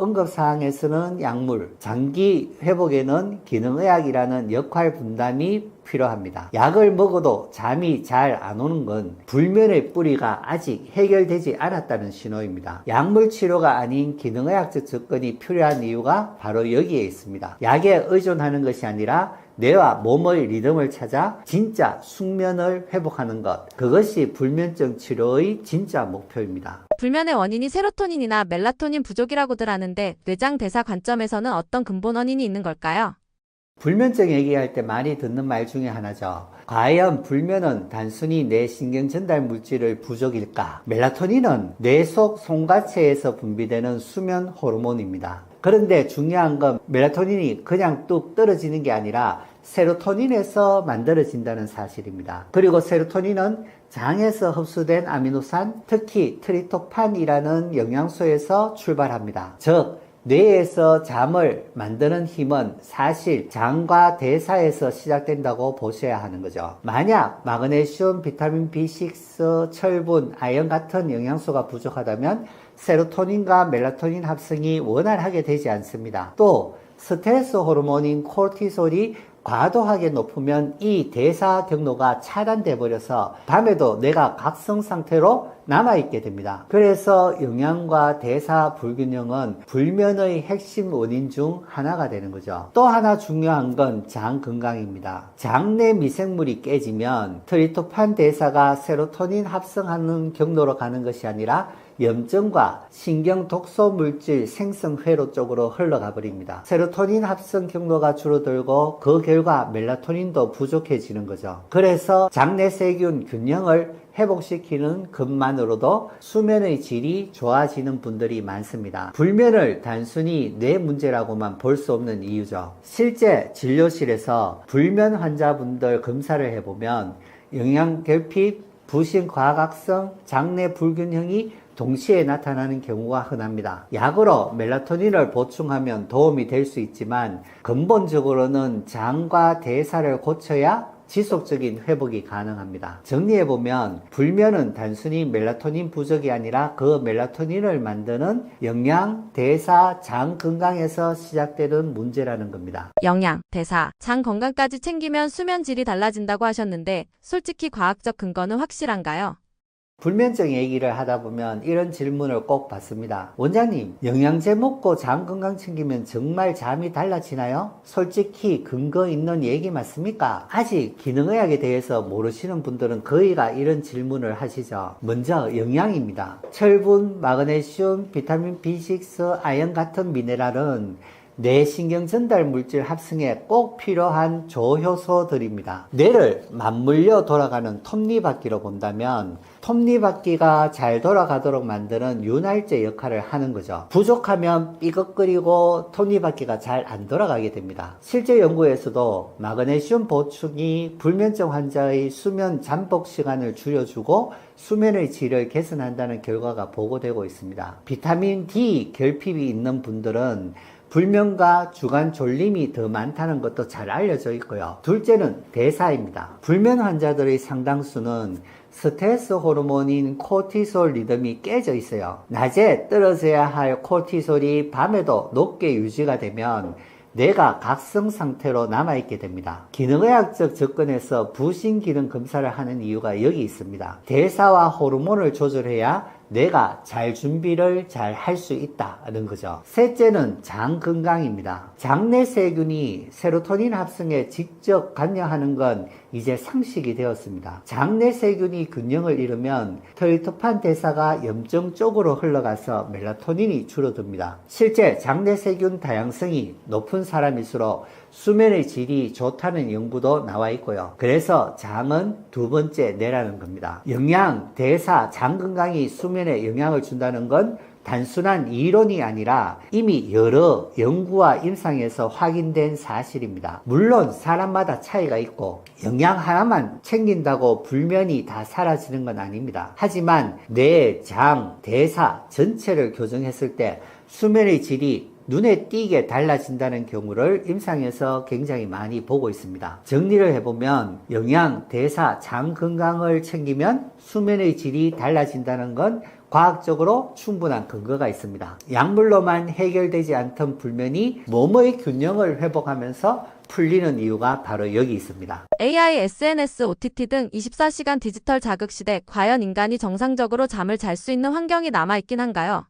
응급상황에서는 약물, 장기 회복에는 기능의학이라는 역할 분담이 필요합니다. 약을 먹어도 잠이 잘 안 오는 건 불면의 뿌리가 아직 해결되지 않았다는 신호입니다. 약물 치료가 아닌 기능의학적 접근이 필요한 이유가 바로 여기에 있습니다. 약에 의존하는 것이 아니라 뇌와 몸의 리듬을 찾아 진짜 숙면을 회복하는 것. 그것이 불면증 치료의 진짜 목표입니다. 불면의 원인이 세로토닌이나 멜라토닌 부족이라고들 하는데 뇌장 대사 관점에서는 어떤 근본 원인이 있는 걸까요? 불면증 얘기할 때 많이 듣는 말 중에 하나죠. 과연 불면은 단순히 뇌 신경 전달 물질의 부족일까? 멜라토닌은 뇌 속 송가체에서 분비되는 수면 호르몬입니다. 그런데 중요한 건 멜라토닌이 그냥 뚝 떨어지는 게 아니라 세로토닌에서 만들어진다는 사실입니다. 그리고 세로토닌은 장에서 흡수된 아미노산, 특히 트리토판이라는 영양소에서 출발합니다. 즉, 뇌에서 잠을 만드는 힘은 사실 장과 대사에서 시작된다고 보셔야 하는 거죠. 만약 마그네슘, 비타민 B6, 철분, 아연 같은 영양소가 부족하다면 세로토닌과 멜라토닌 합성이 원활하게 되지 않습니다. 또 스트레스 호르몬인 코르티솔이 과도하게 높으면 이 대사 경로가 차단돼 버려서 밤에도 뇌가 각성 상태로 남아있게 됩니다. 그래서 영양과 대사 불균형은 불면의 핵심 원인 중 하나가 되는 거죠. 또 하나 중요한 건 장 건강입니다. 장내 미생물이 깨지면 트리토판 대사가 세로토닌 합성하는 경로로 가는 것이 아니라 염증과 신경 독소 물질 생성 회로 쪽으로 흘러가 버립니다. 세로토닌 합성 경로가 줄어들고 그 결과 멜라토닌도 부족해지는 거죠. 그래서 장내 세균 균형을 회복시키는 것만으로도 수면의 질이 좋아지는 분들이 많습니다. 불면을 단순히 뇌 문제라고만 볼 수 없는 이유죠. 실제 진료실에서 불면 환자분들 검사를 해보면 영양결핍, 부신과각성, 장내 불균형이 동시에 나타나는 경우가 흔합니다. 약으로 멜라토닌을 보충하면 도움이 될 수 있지만 근본적으로는 장과 대사를 고쳐야 지속적인 회복이 가능합니다. 정리해보면 불면은 단순히 멜라토닌 부족이 아니라 그 멜라토닌을 만드는 영양, 대사, 장 건강에서 시작되는 문제라는 겁니다. 영양, 대사, 장 건강까지 챙기면 수면 질이 달라진다고 하셨는데 솔직히 과학적 근거는 확실한가요? 불면증 얘기를 하다 보면 이런 질문을 꼭 받습니다. 원장님, 영양제 먹고 장 건강 챙기면 정말 잠이 달라지나요? 솔직히 근거 있는 얘기 맞습니까? 아직 기능의학에 대해서 모르시는 분들은 거의가 이런 질문을 하시죠. 먼저 영양입니다. 철분, 마그네슘, 비타민 B6, 아연 같은 미네랄은 뇌 신경 전달 물질 합성에 꼭 필요한 조효소들입니다. 뇌를 맞물려 돌아가는 톱니바퀴로 본다면 톱니바퀴가 잘 돌아가도록 만드는 윤활제 역할을 하는 거죠. 부족하면 삐걱거리고 톱니바퀴가 잘 안 돌아가게 됩니다. 실제 연구에서도 마그네슘 보충이 불면증 환자의 수면 잠복 시간을 줄여주고 수면의 질을 개선한다는 결과가 보고되고 있습니다. 비타민 D 결핍이 있는 분들은 불면과 주간 졸림이 더 많다는 것도 잘 알려져 있고요. 둘째는 대사입니다. 불면 환자들의 상당수는 스트레스 호르몬인 코티솔 리듬이 깨져 있어요. 낮에 떨어져야 할 코티솔이 밤에도 높게 유지가 되면 뇌가 각성 상태로 남아있게 됩니다. 기능의학적 접근에서 부신 기능 검사를 하는 이유가 여기 있습니다. 대사와 호르몬을 조절해야 뇌가 잘 준비를 잘 할 수 있다는 거죠. 셋째는 장 건강입니다. 장내 세균이 세로토닌 합성에 직접 관여하는 건 이제 상식이 되었습니다. 장내 세균이 균형을 잃으면 트립토판 대사가 염증 쪽으로 흘러가서 멜라토닌이 줄어듭니다. 실제 장내 세균 다양성이 높은 사람일수록 수면의 질이 좋다는 연구도 나와 있고요. 그래서 장은 두 번째 뇌라는 겁니다. 영양, 대사, 장 건강이 수면에 영향을 준다는 건 단순한 이론이 아니라 이미 여러 연구와 임상에서 확인된 사실입니다. 물론 사람마다 차이가 있고 영양 하나만 챙긴다고 불면이 다 사라지는 건 아닙니다. 하지만 뇌, 장, 대사 전체를 교정했을 때 수면의 질이 눈에 띄게 달라진다는 경우를 임상에서 굉장히 많이 보고 있습니다. 정리를 해보면 영양, 대사, 장 건강을 챙기면 수면의 질이 달라진다는 건 과학적으로 충분한 근거가 있습니다. 약물로만 해결되지 않던 불면이 몸의 균형을 회복하면서 풀리는 이유가 바로 여기 있습니다. AI, SNS, OTT 등 24시간 디지털 자극 시대, 과연 인간이 정상적으로 잠을 잘 수 있는 환경이 남아있긴 한가요?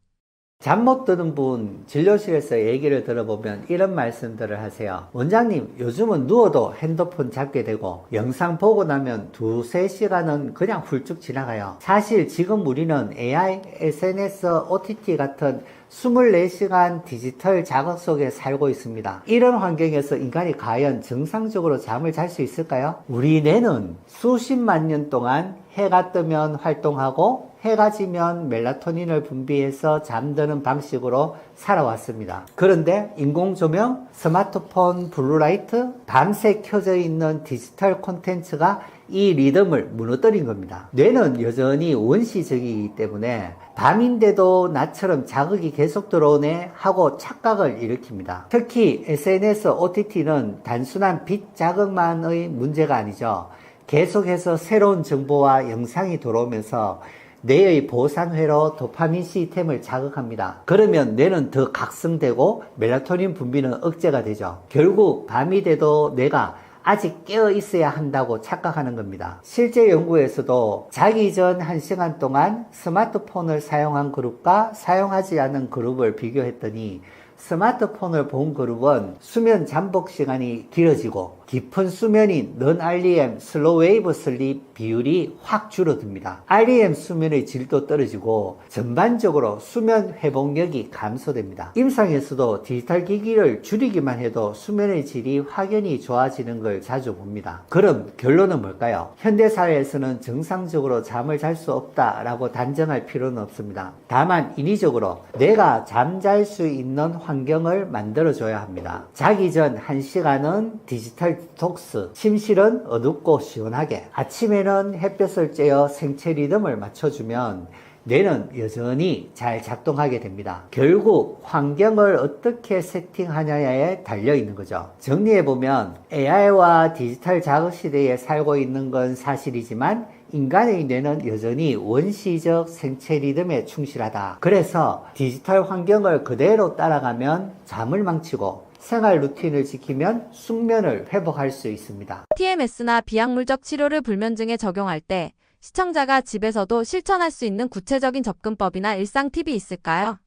잠 못 드는 분 진료실에서 얘기를 들어보면 이런 말씀들을 하세요. 원장님, 요즘은 누워도 핸드폰 잡게 되고 영상 보고 나면 2-3시간은 그냥 훌쩍 지나가요. 사실 지금 우리는 AI, SNS, OTT 같은 24시간 디지털 자극 속에 살고 있습니다. 이런 환경에서 인간이 과연 정상적으로 잠을 잘 수 있을까요? 우리 뇌는 수십만 년 동안 해가 뜨면 활동하고 해가 지면 멜라토닌을 분비해서 잠드는 방식으로 살아왔습니다. 그런데 인공조명, 스마트폰 블루라이트, 밤새 켜져 있는 디지털 콘텐츠가 이 리듬을 무너뜨린 겁니다. 뇌는 여전히 원시적이기 때문에 밤인데도 나처럼 자극이 계속 들어오네 하고 착각을 일으킵니다. 특히 SNS, OTT는 단순한 빛 자극만의 문제가 아니죠. 계속해서 새로운 정보와 영상이 들어오면서 뇌의 보상회로 도파민 시스템을 자극합니다. 그러면 뇌는 더 각성되고 멜라토닌 분비는 억제가 되죠. 결국 밤이 돼도 뇌가 아직 깨어 있어야 한다고 착각하는 겁니다. 실제 연구에서도 자기 전 1시간 동안 스마트폰을 사용한 그룹과 사용하지 않은 그룹을 비교했더니 스마트폰을 본 그룹은 수면 잠복 시간이 길어지고 깊은 수면인 non-REM 슬로우 웨이브 슬립 비율이 확 줄어듭니다. REM 수면의 질도 떨어지고 전반적으로 수면 회복력이 감소됩니다. 임상에서도 디지털 기기를 줄이기만 해도 수면의 질이 확연히 좋아지는 걸 자주 봅니다. 그럼 결론은 뭘까요? 현대사회에서는 정상적으로 잠을 잘 수 없다라고 단정할 필요는 없습니다. 다만 인위적으로 내가 잠잘 수 있는 환경을 만들어줘야 합니다. 자기 전 1시간은 디지털 디톡스, 침실은 어둡고 시원하게, 아침에는 햇볕을 쬐어 생체 리듬을 맞춰주면 뇌는 여전히 잘 작동하게 됩니다. 결국 환경을 어떻게 세팅하냐에 달려 있는 거죠. 정리해보면 AI와 디지털 자극 시대에 살고 있는 건 사실이지만 인간의 뇌는 여전히 원시적 생체 리듬에 충실하다. 그래서 디지털 환경을 그대로 따라가면 잠을 망치고 생활 루틴을 지키면 숙면을 회복할 수 있습니다. TMS나 비약물적 치료를 불면증에 적용할 때 시청자가 집에서도 실천할 수 있는 구체적인 접근법이나 일상 팁이 있을까요?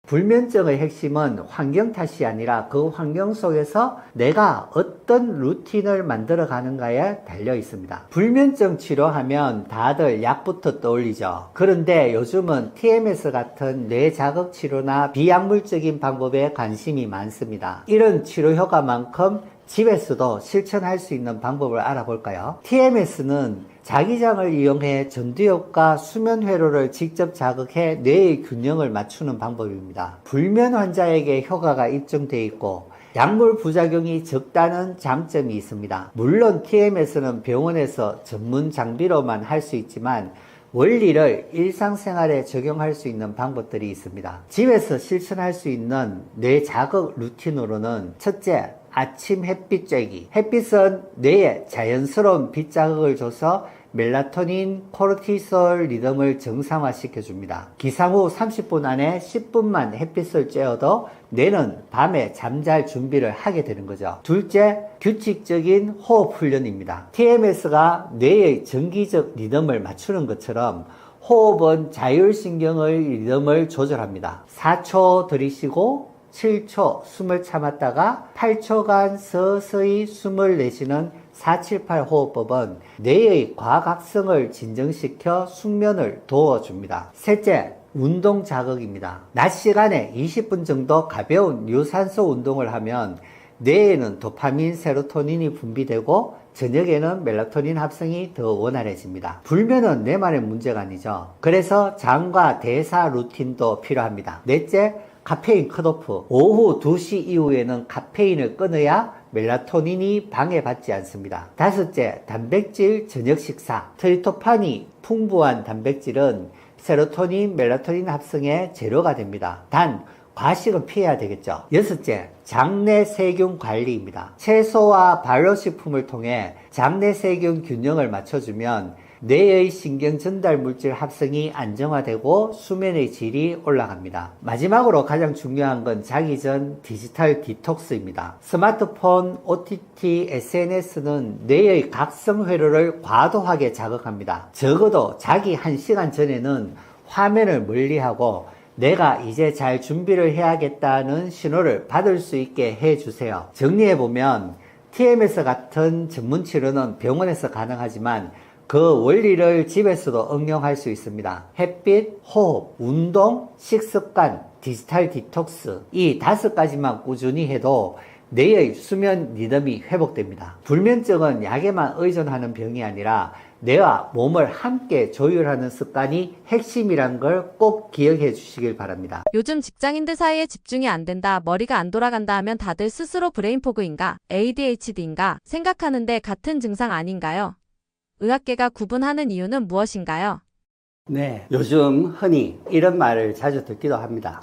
불면증의 핵심은 환경 탓이 아니라 그 환경 속에서 내가 어떤 루틴을 만들어 가는가에 달려 있습니다. 불면증 치료하면 다들 약부터 떠올리죠. 그런데 요즘은 TMS 같은 뇌 자극 치료나 비약물적인 방법에 관심이 많습니다. 이런 치료 효과만큼 집에서도 실천할 수 있는 방법을 알아볼까요? TMS는 자기장을 이용해 전두엽과 수면 회로를 직접 자극해 뇌의 균형을 맞추는 방법입니다. 불면 환자에게 효과가 입증되어 있고 약물 부작용이 적다는 장점이 있습니다. 물론 TMS는 병원에서 전문 장비로만 할 수 있지만 원리를 일상생활에 적용할 수 있는 방법들이 있습니다. 집에서 실천할 수 있는 뇌 자극 루틴으로는 첫째, 아침 햇빛 쬐기. 햇빛은 뇌에 자연스러운 빛 자극을 줘서 멜라토닌, 코르티솔 리듬을 정상화시켜 줍니다. 기상 후 30분 안에 10분만 햇빛을 쬐어도 뇌는 밤에 잠잘 준비를 하게 되는 거죠. 둘째, 규칙적인 호흡 훈련입니다. TMS가 뇌의 정기적 리듬을 맞추는 것처럼 호흡은 자율신경의 리듬을 조절합니다. 4초 들이쉬고 7초 숨을 참았다가 8초간 서서히 숨을 내쉬는 478 호흡법은 뇌의 과각성을 진정시켜 숙면을 도와줍니다. 셋째, 운동 자극입니다. 낮 시간에 20분 정도 가벼운 유산소 운동을 하면 뇌에는 도파민, 세로토닌이 분비되고 저녁에는 멜라토닌 합성이 더 원활해집니다. 불면은 뇌만의 문제가 아니죠. 그래서 장과 대사 루틴도 필요합니다. 넷째, 카페인 컷오프. 오후 2시 이후에는 카페인을 끊어야 멜라토닌이 방해받지 않습니다. 다섯째, 단백질 저녁 식사. 트리토판이 풍부한 단백질은 세로토닌, 멜라토닌 합성의 재료가 됩니다. 단, 과식은 피해야 되겠죠. 여섯째, 장내 세균 관리입니다. 채소와 발효식품을 통해 장내 세균 균형을 맞춰주면 뇌의 신경 전달 물질 합성이 안정화되고 수면의 질이 올라갑니다. 마지막으로 가장 중요한 건 자기 전 디지털 디톡스입니다. 스마트폰, OTT, SNS는 뇌의 각성 회로를 과도하게 자극합니다. 적어도 자기 1시간 전에는 화면을 멀리하고 내가 이제 잘 준비를 해야겠다는 신호를 받을 수 있게 해주세요. 정리해보면 TMS 같은 전문 치료는 병원에서 가능하지만 그 원리를 집에서도 응용할 수 있습니다. 햇빛, 호흡, 운동, 식습관, 디지털 디톡스 이 5가지만 꾸준히 해도 뇌의 수면 리듬이 회복됩니다. 불면증은 약에만 의존하는 병이 아니라 뇌와 몸을 함께 조율하는 습관이 핵심이란 걸 꼭 기억해 주시길 바랍니다. 요즘 직장인들 사이에 집중이 안 된다, 머리가 안 돌아간다 하면 다들 스스로 브레인포그인가, ADHD인가 생각하는데 같은 증상 아닌가요? 의학계가 구분하는 이유는 무엇인가요? 네, 요즘 흔히 이런 말을 자주 듣기도 합니다.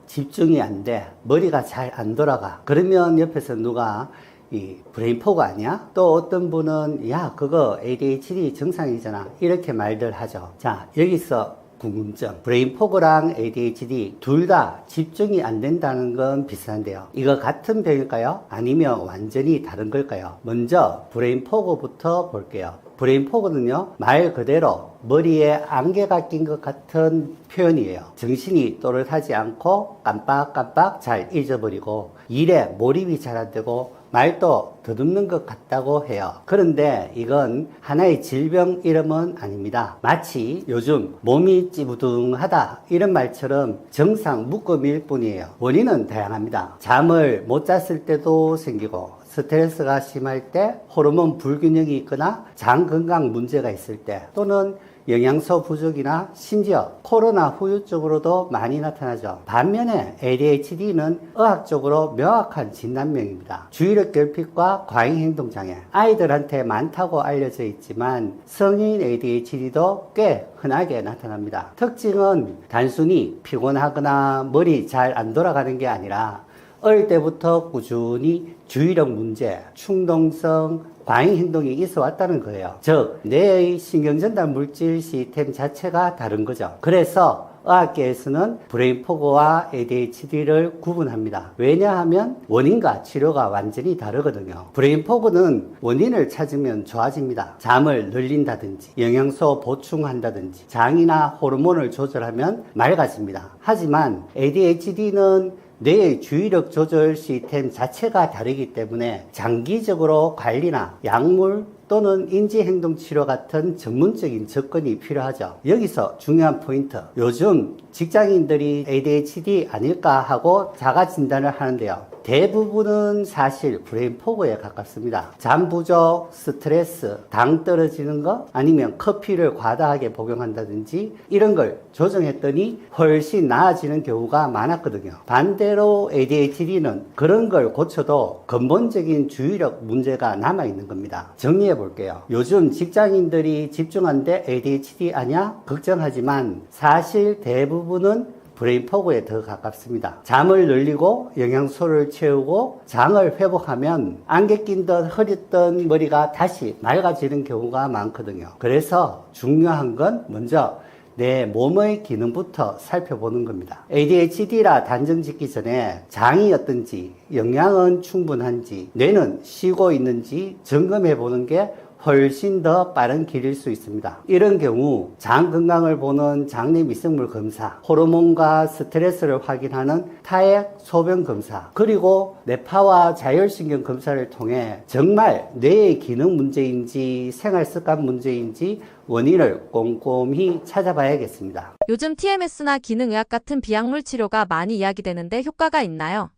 집중이 안 돼. 머리가 잘 안 돌아가. 그러면 옆에서 누가 이 브레인포그 아니야? 또 어떤 분은 야, 그거 ADHD 증상이잖아. 이렇게 말들 하죠. 자, 여기서 궁금증. 브레인포그랑 ADHD 둘 다 집중이 안 된다는 건 비슷한데요. 이거 같은 병일까요? 아니면 완전히 다른 걸까요? 먼저 브레인포그부터 볼게요. 브레인포그는요, 말 그대로 머리에 안개가 낀 것 같은 표현이에요. 정신이 또렷하지 않고 깜빡깜빡 잘 잊어버리고 일에 몰입이 잘 안 되고 말도 더듬는 것 같다고 해요. 그런데 이건 하나의 질병 이름은 아닙니다. 마치 요즘 몸이 찌부둥하다 이런 말처럼 정상 묶음일 뿐이에요. 원인은 다양합니다. 잠을 못 잤을 때도 생기고 스트레스가 심할 때, 호르몬 불균형이 있거나 장 건강 문제가 있을 때, 또는 영양소 부족이나 심지어 코로나 후유증으로도 많이 나타나죠. 반면에 ADHD는 의학적으로 명확한 진단명입니다. 주의력 결핍과 과잉 행동 장애. 아이들한테 많다고 알려져 있지만 성인 ADHD도 꽤 흔하게 나타납니다. 특징은 단순히 피곤하거나 머리 잘 안 돌아가는 게 아니라 어릴 때부터 꾸준히 주의력 문제, 충동성, 과잉 행동이 있어 왔다는 거예요. 즉, 뇌의 신경전달 물질 시스템 자체가 다른 거죠. 그래서 의학계에서는 브레인포그와 ADHD를 구분합니다. 왜냐하면 원인과 치료가 완전히 다르거든요. 브레인포그는 원인을 찾으면 좋아집니다. 잠을 늘린다든지 영양소 보충한다든지 장이나 호르몬을 조절하면 맑아집니다. 하지만 ADHD는 뇌의 주의력 조절 시스템 자체가 다르기 때문에 장기적으로 관리나 약물 또는 인지행동치료 같은 전문적인 접근이 필요하죠. 여기서 중요한 포인트. 요즘 직장인들이 ADHD 아닐까 하고 자가 진단을 하는데요. 대부분은 사실 브레인 포그에 가깝습니다. 잠 부족, 스트레스, 당 떨어지는 거 아니면 커피를 과다하게 복용한다든지 이런 걸 조정했더니 훨씬 나아지는 경우가 많았거든요. 반대로 ADHD는 그런 걸 고쳐도 근본적인 주의력 문제가 남아있는 겁니다. 정리해 볼게요. 요즘 직장인들이 집중한데 ADHD 아냐? 걱정하지만 사실 대부분은 브레인 포그에 더 가깝습니다. 잠을 늘리고 영양소를 채우고 장을 회복하면 안개 낀 듯 흐렸던 머리가 다시 맑아지는 경우가 많거든요. 그래서 중요한 건 먼저 내 몸의 기능부터 살펴보는 겁니다. ADHD라 단정 짓기 전에 장이 어떤지, 영양은 충분한지, 뇌는 쉬고 있는지 점검해 보는 게 훨씬 더 빠른 길일 수 있습니다. 이런 경우 장 건강을 보는 장내 미생물 검사, 호르몬과 스트레스를 확인하는 타액 소변 검사, 그리고 뇌파와 자율신경 검사를 통해 정말 뇌의 기능 문제인지 생활 습관 문제인지 원인을 꼼꼼히 찾아봐야겠습니다. 요즘 TMS나 기능의학 같은 비약물 치료가 많이 이야기되는데 효과가 있나요?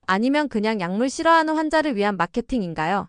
아니면 그냥 약물 싫어하는 환자를 위한 마케팅인가요?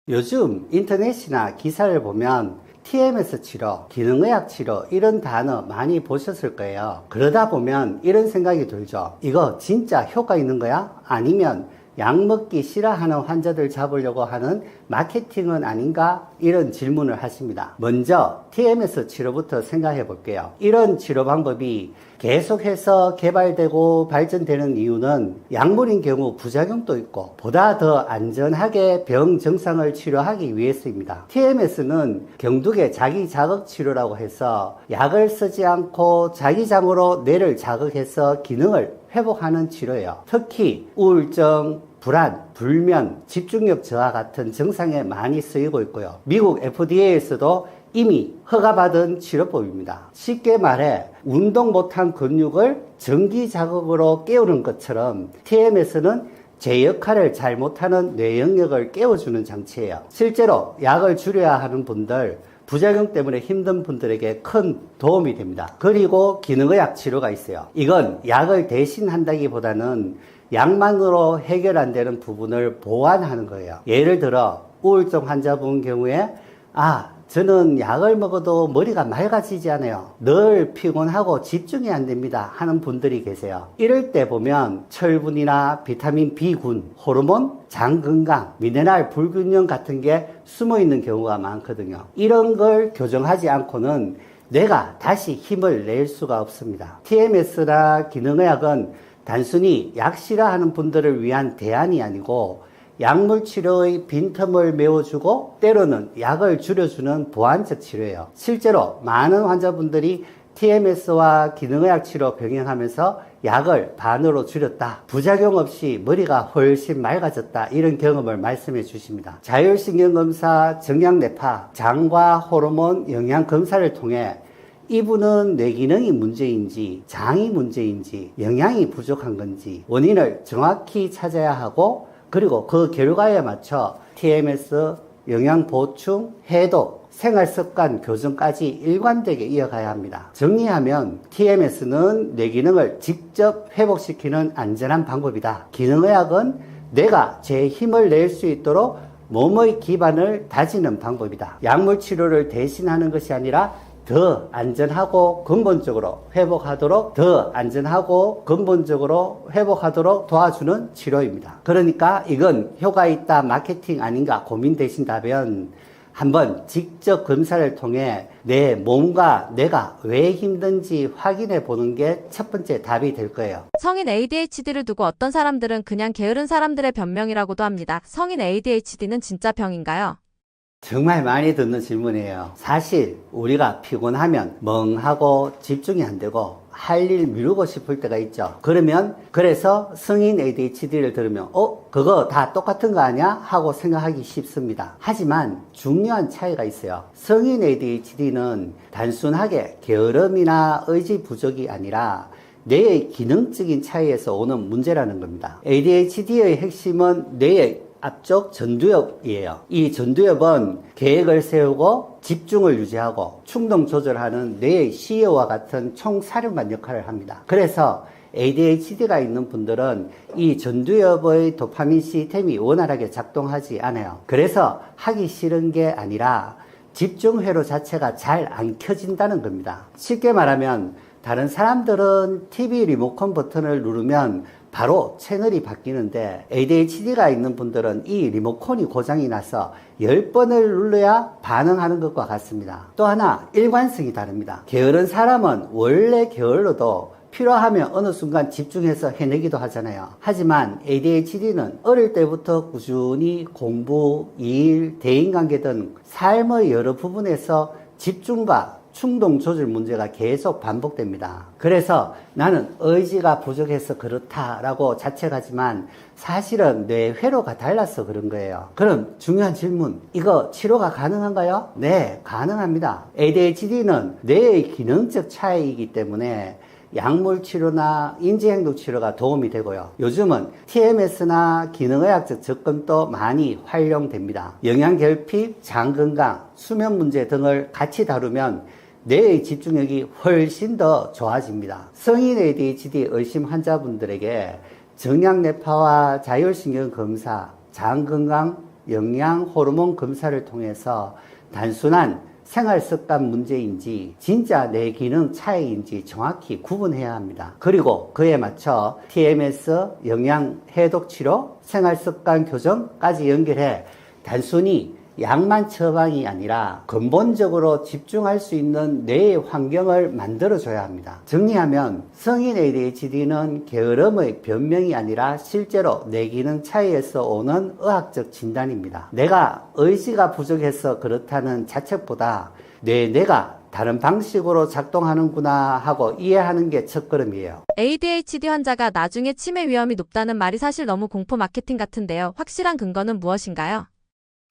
요즘 인터넷이나 기사를 보면 TMS 치료, 기능의학 치료 이런 단어 많이 보셨을 거예요. 그러다 보면 이런 생각이 들죠. 이거 진짜 효과 있는 거야? 아니면 약 먹기 싫어하는 환자들 잡으려고 하는 마케팅은 아닌가? 이런 질문을 하십니다. 먼저 TMS 치료부터 생각해 볼게요. 이런 치료 방법이 계속해서 개발되고 발전되는 이유는 약물인 경우 부작용도 있고 보다 더 안전하게 병 증상을 치료하기 위해서입니다. TMS는 경두계 자기 자극 치료라고 해서 약을 쓰지 않고 자기 잠으로 뇌를 자극해서 기능을 회복하는 치료예요. 특히 우울증, 불안, 불면, 집중력 저하 같은 증상에 많이 쓰이고 있고요. 미국 FDA에서도 이미 허가받은 치료법입니다. 쉽게 말해 운동 못한 근육을 전기 자극으로 깨우는 것처럼 TMS는 제 역할을 잘 못하는 뇌 영역을 깨워주는 장치예요. 실제로 약을 줄여야 하는 분들, 부작용 때문에 힘든 분들에게 큰 도움이 됩니다. 그리고 기능의학 치료가 있어요. 이건 약을 대신한다기보다는 약만으로 해결 안 되는 부분을 보완하는 거예요. 예를 들어 우울증 환자분 경우에 저는 약을 먹어도 머리가 맑아지지 않아요. 늘 피곤하고 집중이 안 됩니다 하는 분들이 계세요. 이럴 때 보면 철분이나 비타민 B군, 호르몬, 장 건강, 미네랄 불균형 같은 게 숨어 있는 경우가 많거든요. 이런 걸 교정하지 않고는 뇌가 다시 힘을 낼 수가 없습니다. TMS나 기능의학은 단순히 약 싫어하는 분들을 위한 대안이 아니고 약물 치료의 빈틈을 메워주고 때로는 약을 줄여주는 보완적 치료예요. 실제로 많은 환자분들이 TMS와 기능의학 치료 병행하면서 약을 반으로 줄였다, 부작용 없이 머리가 훨씬 맑아졌다, 이런 경험을 말씀해 주십니다. 자율신경검사, 정약뇌파, 장과 호르몬 영양 검사를 통해 이분은 뇌 기능이 문제인지 장이 문제인지 영양이 부족한 건지 원인을 정확히 찾아야 하고, 그리고 그 결과에 맞춰 TMS, 영양 보충, 해독, 생활습관 교정까지 일관되게 이어가야 합니다. 정리하면 TMS는 뇌 기능을 직접 회복시키는 안전한 방법이다. 기능의학은 내가 제 힘을 낼 수 있도록 몸의 기반을 다지는 방법이다. 약물 치료를 대신하는 것이 아니라 더 안전하고 근본적으로 회복하도록 도와주는 치료입니다. 그러니까 이건 효과 있다 마케팅 아닌가 고민되신다면 한번 직접 검사를 통해 내 몸과 내가 왜 힘든지 확인해 보는 게 첫 번째 답이 될 거예요. 성인 ADHD를 두고 어떤 사람들은 그냥 게으른 사람들의 변명이라고도 합니다. 성인 ADHD는 진짜 병인가요? 정말 많이 듣는 질문이에요. 사실 우리가 피곤하면 멍하고 집중이 안 되고 할 일 미루고 싶을 때가 있죠. 그래서 성인 ADHD를 들으면 그거 다 똑같은 거 아니야? 하고 생각하기 쉽습니다. 하지만 중요한 차이가 있어요. 성인 ADHD는 단순하게 게으름이나 의지 부족이 아니라 뇌의 기능적인 차이에서 오는 문제라는 겁니다. ADHD의 핵심은 뇌의 앞쪽 전두엽이에요. 이 전두엽은 계획을 세우고 집중을 유지하고 충동 조절하는 뇌의 CEO와 같은 총사령관 역할을 합니다. 그래서 ADHD가 있는 분들은 이 전두엽의 도파민 시스템이 원활하게 작동하지 않아요. 그래서 하기 싫은 게 아니라 집중 회로 자체가 잘 안 켜진다는 겁니다. 쉽게 말하면 다른 사람들은 TV 리모컨 버튼을 누르면 바로 채널이 바뀌는데 ADHD가 있는 분들은 이 리모컨이 고장이 나서 10번을 눌러야 반응하는 것과 같습니다. 또 하나 일관성이 다릅니다. 게으른 사람은 원래 게을러도 필요하면 어느 순간 집중해서 해내기도 하잖아요. 하지만 ADHD는 어릴 때부터 꾸준히 공부, 일, 대인관계 등 삶의 여러 부분에서 집중과 충동 조절 문제가 계속 반복됩니다. 그래서 나는 의지가 부족해서 그렇다라고 자책하지만 사실은 뇌 회로가 달라서 그런 거예요. 그럼 중요한 질문, 이거 치료가 가능한가요? 네, 가능합니다. ADHD는 뇌의 기능적 차이이기 때문에 약물 치료나 인지행동 치료가 도움이 되고요. 요즘은 TMS나 기능의학적 접근도 많이 활용됩니다. 영양결핍, 장건강, 수면 문제 등을 같이 다루면 뇌의 집중력이 훨씬 더 좋아집니다. 성인 ADHD 의심 환자분들에게 정량뇌파와 자율신경 검사, 장건강, 영양, 호르몬 검사를 통해서 단순한 생활습관 문제인지 진짜 뇌 기능 차이인지 정확히 구분해야 합니다. 그리고 그에 맞춰 TMS, 영양 해독 치료, 생활습관 교정까지 연결해 단순히 약만 처방이 아니라 근본적으로 집중할 수 있는 뇌의 환경을 만들어줘야 합니다. 정리하면 성인 ADHD는 게으름의 변명이 아니라 실제로 뇌 기능 차이에서 오는 의학적 진단입니다. 내가 의지가 부족해서 그렇다는 자책보다 뇌가 다른 방식으로 작동하는구나 하고 이해하는 게 첫걸음이에요. ADHD 환자가 나중에 치매 위험이 높다는 말이 사실 너무 공포 마케팅 같은데요. 확실한 근거는 무엇인가요?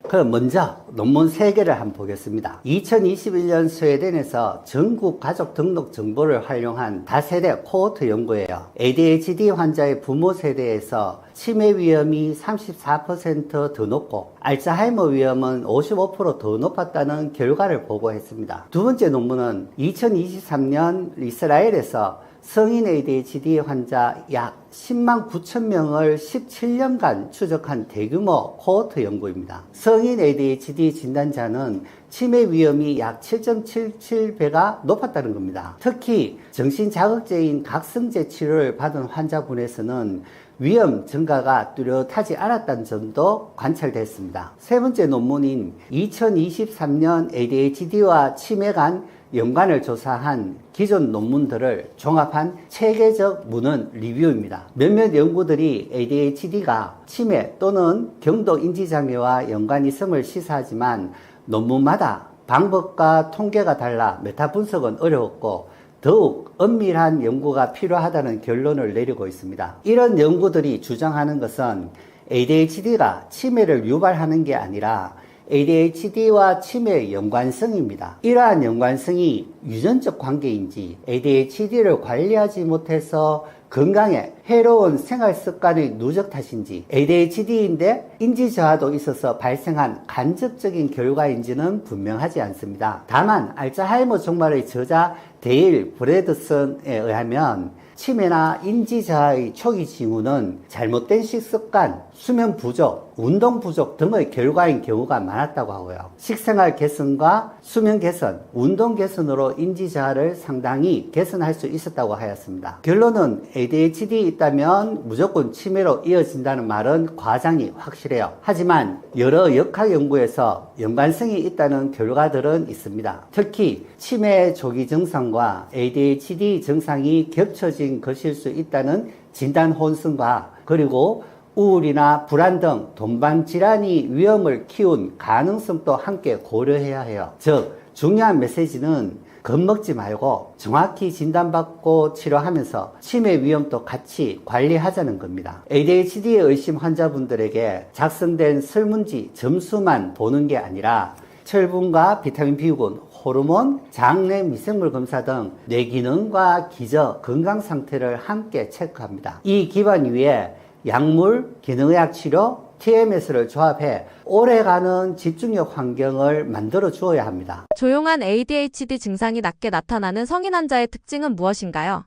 그럼 먼저 논문 3개를 한번 보겠습니다. 2021년 스웨덴에서 전국 가족 등록 정보를 활용한 다세대 코호트 연구예요. ADHD 환자의 부모 세대에서 치매 위험이 34% 더 높고 알츠하이머 위험은 55% 더 높았다는 결과를 보고했습니다. 두 번째 논문은 2023년 이스라엘에서 성인 ADHD 환자 약 10만 9천 명을 17년간 추적한 대규모 코호트 연구입니다. 성인 ADHD 진단자는 치매 위험이 약 7.77배가 높았다는 겁니다. 특히 정신자극제인 각성제 치료를 받은 환자분에서는 위험 증가가 뚜렷하지 않았다는 점도 관찰됐습니다. 세 번째 논문인 2023년 ADHD와 치매 간 연관을 조사한 기존 논문들을 종합한 체계적 문헌 리뷰입니다. 몇몇 연구들이 ADHD가 치매 또는 경도 인지장애와 연관이 있음을 시사하지만 논문마다 방법과 통계가 달라 메타 분석은 어려웠고 더욱 엄밀한 연구가 필요하다는 결론을 내리고 있습니다. 이런 연구들이 주장하는 것은 ADHD가 치매를 유발하는 게 아니라 ADHD와 치매의 연관성입니다. 이러한 연관성이 유전적 관계인지 ADHD를 관리하지 못해서 건강에 해로운 생활 습관의 누적 탓인지 ADHD인데 인지 저하도 있어서 발생한 간접적인 결과인지는 분명하지 않습니다. 다만 알츠하이머 종말의 저자 데일 브래드슨에 의하면 치매나 인지 저하의 초기 징후는 잘못된 식습관, 수면 부족, 운동 부족 등의 결과인 경우가 많았다고 하고요. 식생활 개선과 수면 개선, 운동 개선으로 인지 저하를 상당히 개선할 수 있었다고 하였습니다. 결론은 ADHD 있다면 무조건 치매로 이어진다는 말은 과장이 확실해요. 하지만 여러 역학 연구에서 연관성이 있다는 결과들은 있습니다. 특히 치매 조기 증상과 ADHD 증상이 겹쳐진 것일 수 있다는 진단 혼선과 그리고 우울이나 불안 등 동반 질환이 위험을 키운 가능성도 함께 고려해야 해요. 즉 중요한 메시지는 겁먹지 말고 정확히 진단받고 치료하면서 치매 위험도 같이 관리하자는 겁니다. ADHD 의심 환자분들에게 작성된 설문지 점수만 보는 게 아니라 철분과 비타민 B군, 호르몬, 장내 미생물 검사 등 뇌 기능과 기저, 건강 상태를 함께 체크합니다. 이 기반 위에 약물, 기능의학 치료, TMS를 조합해 오래가는 집중력 환경을 만들어 주어야 합니다. 조용한 ADHD 증상이 낮게 나타나는 성인 환자의 특징은 무엇인가요?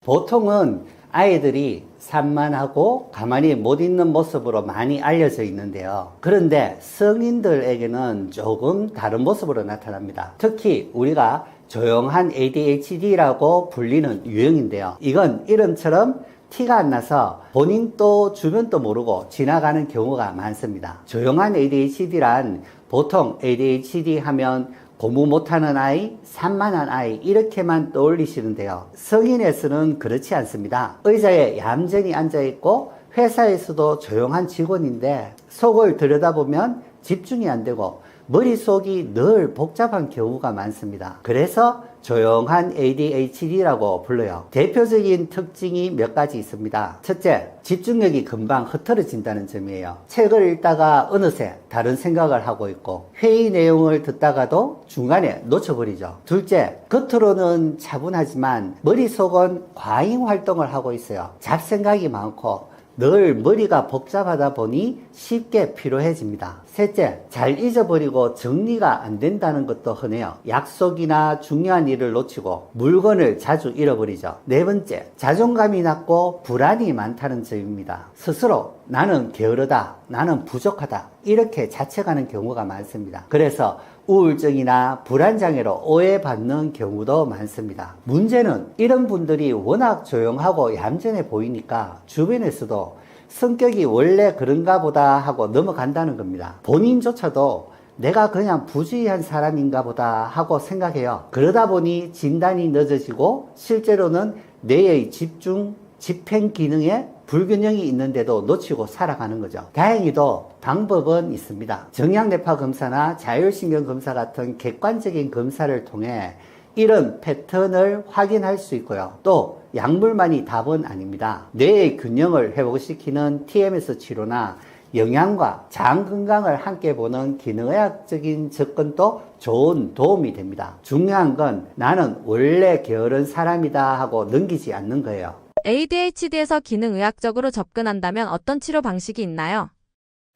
보통은 아이들이 산만하고 가만히 못 있는 모습으로 많이 알려져 있는데요. 그런데 성인들에게는 조금 다른 모습으로 나타납니다. 특히 우리가 조용한 ADHD라고 불리는 유형인데요. 이건 이름처럼 티가 안 나서 본인도 주변도 모르고 지나가는 경우가 많습니다. 조용한 ADHD란 보통 ADHD 하면 공부 못하는 아이, 산만한 아이 이렇게만 떠올리시는데요. 성인에서는 그렇지 않습니다. 의자에 얌전히 앉아있고 회사에서도 조용한 직원인데 속을 들여다보면 집중이 안 되고 머릿속이 늘 복잡한 경우가 많습니다. 그래서 조용한 ADHD라고 불러요. 대표적인 특징이 몇 가지 있습니다. 첫째, 집중력이 금방 흐트러진다는 점이에요. 책을 읽다가 어느새 다른 생각을 하고 있고 회의 내용을 듣다가도 중간에 놓쳐버리죠. 둘째, 겉으로는 차분하지만 머릿속은 과잉 활동을 하고 있어요. 잡생각이 많고 늘 머리가 복잡하다 보니 쉽게 피로해집니다. 셋째, 잘 잊어버리고 정리가 안 된다는 것도 흔해요. 약속이나 중요한 일을 놓치고 물건을 자주 잃어버리죠. 네 번째, 자존감이 낮고 불안이 많다는 점입니다. 스스로 나는 게으르다, 나는 부족하다 이렇게 자책하는 경우가 많습니다. 그래서 우울증이나 불안장애로 오해받는 경우도 많습니다. 문제는 이런 분들이 워낙 조용하고 얌전해 보이니까 주변에서도 성격이 원래 그런가 보다 하고 넘어간다는 겁니다. 본인조차도 내가 그냥 부주의한 사람인가 보다 하고 생각해요. 그러다 보니 진단이 늦어지고 실제로는 뇌의 집중, 집행 기능에 불균형이 있는데도 놓치고 살아가는 거죠. 다행히도 방법은 있습니다. 정량뇌파 검사나 자율신경 검사 같은 객관적인 검사를 통해 이런 패턴을 확인할 수 있고요. 또 약물만이 답은 아닙니다. 뇌의 균형을 회복시키는 TMS 치료나 영양과 장 건강을 함께 보는 기능의학적인 접근도 좋은 도움이 됩니다. 중요한 건 나는 원래 게으른 사람이다 하고 넘기지 않는 거예요. ADHD에서 기능의학적으로 접근한다면 어떤 치료 방식이 있나요?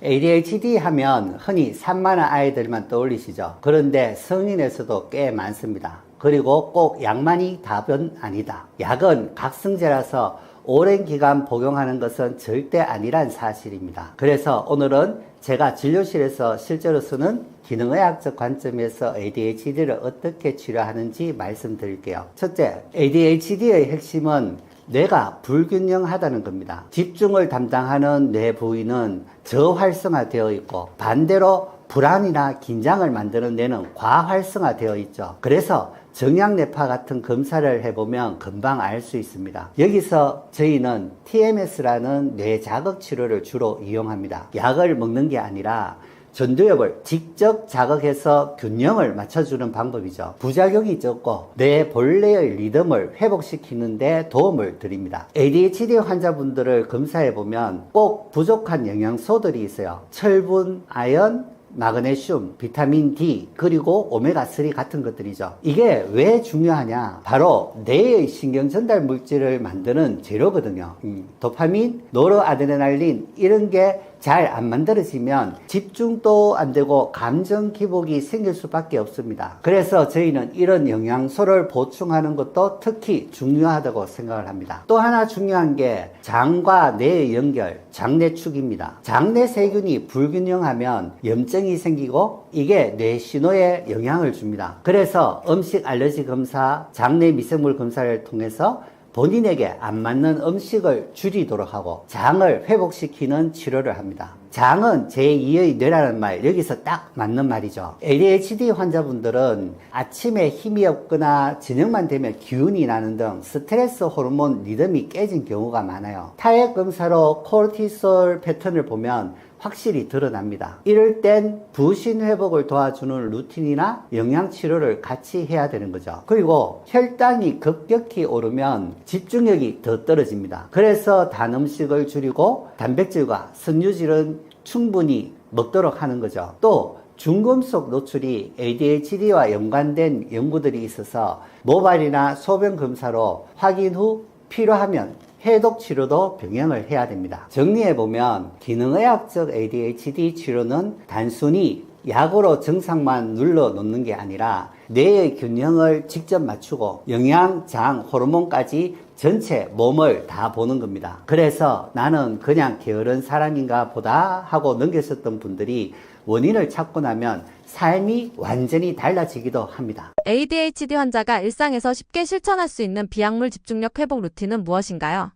ADHD 하면 흔히 산만한 아이들만 떠올리시죠. 그런데 성인에서도 꽤 많습니다. 그리고 꼭 약만이 답은 아니다. 약은 각성제라서 오랜 기간 복용하는 것은 절대 아니란 사실입니다. 그래서 오늘은 제가 진료실에서 실제로 쓰는 기능의학적 관점에서 ADHD를 어떻게 치료하는지 말씀드릴게요. 첫째, ADHD의 핵심은 뇌가 불균형하다는 겁니다. 집중을 담당하는 뇌 부위는 저활성화되어 있고 반대로 불안이나 긴장을 만드는 뇌는 과활성화되어 있죠. 그래서 정량뇌파 같은 검사를 해보면 금방 알 수 있습니다. 여기서 저희는 TMS라는 뇌 자극 치료를 주로 이용합니다. 약을 먹는 게 아니라 전두엽을 직접 자극해서 균형을 맞춰주는 방법이죠. 부작용이 적고 뇌 본래의 리듬을 회복시키는 데 도움을 드립니다. ADHD 환자분들을 검사해보면 꼭 부족한 영양소들이 있어요. 철분, 아연, 마그네슘, 비타민 D, 그리고 오메가3 같은 것들이죠. 이게 왜 중요하냐? 바로 뇌의 신경 전달 물질을 만드는 재료거든요. 도파민, 노르아드레날린 이런 게 잘 안 만들어지면 집중도 안 되고 감정 기복이 생길 수밖에 없습니다. 그래서 저희는 이런 영양소를 보충하는 것도 특히 중요하다고 생각을 합니다. 또 하나 중요한 게 장과 뇌의 연결, 장내축입니다. 장내 세균이 불균형하면 염증이 생기고 이게 뇌 신호에 영향을 줍니다. 그래서 음식 알러지 검사, 장내 미생물 검사를 통해서 본인에게 안 맞는 음식을 줄이도록 하고 장을 회복시키는 치료를 합니다. 장은 제2의 뇌라는 말, 여기서 딱 맞는 말이죠. ADHD 환자분들은 아침에 힘이 없거나 저녁만 되면 기운이 나는 등 스트레스 호르몬 리듬이 깨진 경우가 많아요. 타액 검사로 코르티솔 패턴을 보면 확실히 드러납니다. 이럴 땐 부신 회복을 도와주는 루틴이나 영양치료를 같이 해야 되는 거죠. 그리고 혈당이 급격히 오르면 집중력이 더 떨어집니다. 그래서 단 음식을 줄이고 단백질과 섬유질은 충분히 먹도록 하는 거죠. 또 중금속 노출이 ADHD와 연관된 연구들이 있어서 모발이나 소변 검사로 확인 후 필요하면 해독 치료도 병행을 해야 됩니다. 정리해보면 기능의학적 ADHD 치료는 단순히 약으로 증상만 눌러 놓는 게 아니라 뇌의 균형을 직접 맞추고 영양, 장, 호르몬까지 전체 몸을 다 보는 겁니다. 그래서 나는 그냥 게으른 사람인가 보다 하고 넘겼었던 분들이 원인을 찾고 나면 삶이 완전히 달라지기도 합니다. ADHD 환자가 일상에서 쉽게 실천할 수 있는 비약물 집중력 회복 루틴은 무엇인가요?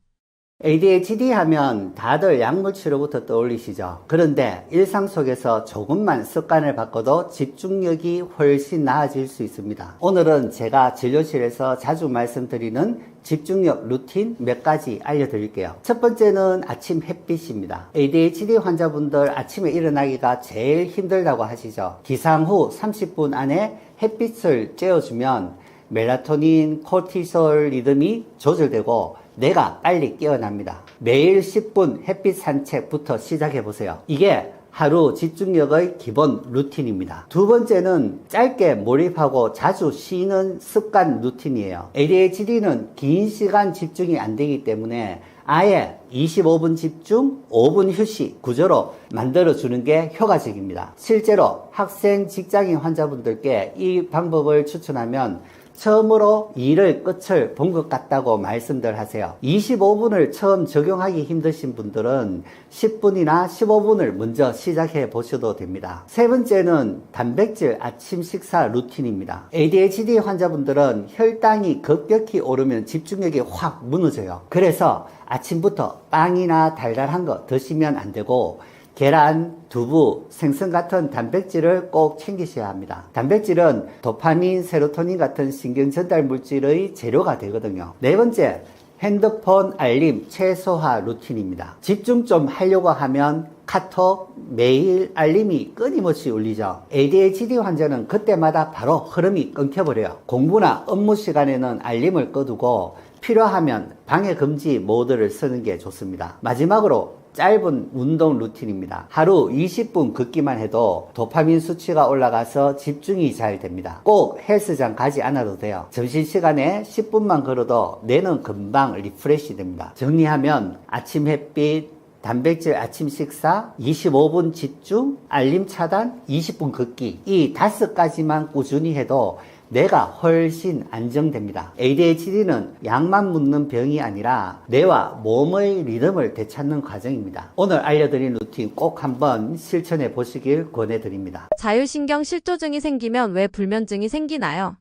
ADHD 하면 다들 약물 치료부터 떠올리시죠. 그런데 일상 속에서 조금만 습관을 바꿔도 집중력이 훨씬 나아질 수 있습니다. 오늘은 제가 진료실에서 자주 말씀드리는 집중력 루틴 몇 가지 알려드릴게요. 첫 번째는 아침 햇빛입니다. ADHD 환자분들 아침에 일어나기가 제일 힘들다고 하시죠. 기상 후 30분 안에 햇빛을 쬐어주면 멜라토닌, 코르티솔 리듬이 조절되고 뇌가 빨리 깨어납니다. 매일 10분 햇빛 산책부터 시작해 보세요. 이게 하루 집중력의 기본 루틴입니다. 두 번째는 짧게 몰입하고 자주 쉬는 습관 루틴이에요. ADHD는 긴 시간 집중이 안 되기 때문에 아예 25분 집중, 5분 휴식 구조로 만들어주는 게 효과적입니다. 실제로 학생, 직장인 환자분들께 이 방법을 추천하면 처음으로 일을 끝을 본 것 같다고 말씀들 하세요. 25분을 처음 적용하기 힘드신 분들은 10분이나 15분을 먼저 시작해 보셔도 됩니다. 세 번째는 단백질 아침 식사 루틴입니다. ADHD 환자분들은 혈당이 급격히 오르면 집중력이 확 무너져요. 그래서 아침부터 빵이나 달달한 거 드시면 안 되고 계란, 두부, 생선 같은 단백질을 꼭 챙기셔야 합니다. 단백질은 도파민, 세로토닌 같은 신경 전달 물질의 재료가 되거든요. 네 번째, 핸드폰 알림 최소화 루틴입니다. 집중 좀 하려고 하면 카톡, 메일 알림이 끊임없이 울리죠. ADHD 환자는 그때마다 바로 흐름이 끊겨버려요. 공부나 업무 시간에는 알림을 꺼두고 필요하면 방해 금지 모드를 쓰는 게 좋습니다. 마지막으로 짧은 운동 루틴입니다. 하루 20분 걷기만 해도 도파민 수치가 올라가서 집중이 잘 됩니다. 꼭 헬스장 가지 않아도 돼요. 점심시간에 10분만 걸어도 뇌는 금방 리프레시 됩니다. 정리하면 아침 햇빛, 단백질 아침 식사, 25분 집중, 알림 차단, 20분 걷기, 이 5가지만 꾸준히 해도 뇌가 훨씬 안정됩니다. ADHD는 약만 묻는 병이 아니라 뇌와 몸의 리듬을 되찾는 과정입니다. 오늘 알려드린 루틴 꼭 한번 실천해 보시길 권해드립니다. 자율신경 실조증이 생기면 왜 불면증이 생기나요?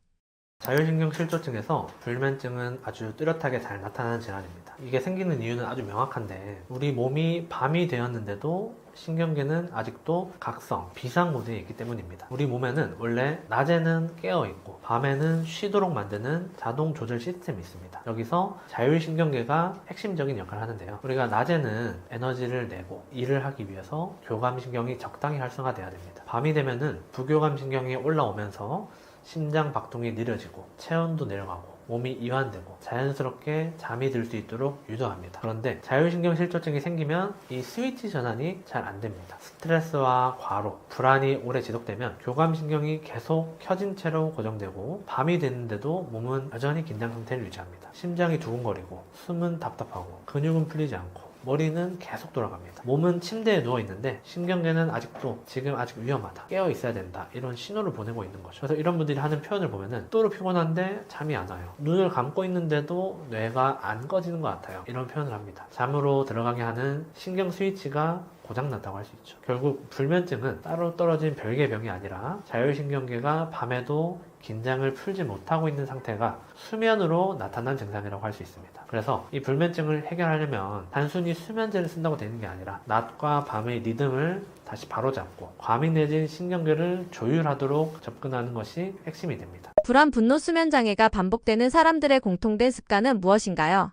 자율신경 실조증에서 불면증은 아주 뚜렷하게 잘 나타나는 질환입니다. 이게 생기는 이유는 아주 명확한데 우리 몸이 밤이 되었는데도 신경계는 아직도 각성, 비상 모드에 있기 때문입니다. 우리 몸에는 원래 낮에는 깨어있고 밤에는 쉬도록 만드는 자동 조절 시스템이 있습니다. 여기서 자율신경계가 핵심적인 역할을 하는데요. 우리가 낮에는 에너지를 내고 일을 하기 위해서 교감신경이 적당히 활성화돼야 됩니다. 밤이 되면은 부교감신경이 올라오면서 심장 박동이 느려지고 체온도 내려가고 몸이 이완되고 자연스럽게 잠이 들 수 있도록 유도합니다. 그런데 자율신경 실조증이 생기면 이 스위치 전환이 잘 안 됩니다. 스트레스와 과로, 불안이 오래 지속되면 교감신경이 계속 켜진 채로 고정되고 밤이 됐는데도 몸은 여전히 긴장 상태를 유지합니다. 심장이 두근거리고 숨은 답답하고 근육은 풀리지 않고 머리는 계속 돌아갑니다. 몸은 침대에 누워있는데 신경계는 지금 아직 위험하다, 깨어 있어야 된다, 이런 신호를 보내고 있는 거죠. 그래서 이런 분들이 하는 표현을 보면은 또로 피곤한데 잠이 안 와요. 눈을 감고 있는데도 뇌가 안 꺼지는 것 같아요. 이런 표현을 합니다. 잠으로 들어가게 하는 신경 스위치가 고장났다고 할 수 있죠. 결국 불면증은 따로 떨어진 별개의 병이 아니라 자율신경계가 밤에도 긴장을 풀지 못하고 있는 상태가 수면으로 나타난 증상이라고 할 수 있습니다. 그래서 이 불면증을 해결하려면 단순히 수면제를 쓴다고 되는 게 아니라 낮과 밤의 리듬을 다시 바로잡고 과민해진 신경계를 조율하도록 접근하는 것이 핵심이 됩니다. 불안, 분노, 수면 장애가 반복되는 사람들의 공통된 습관은 무엇인가요?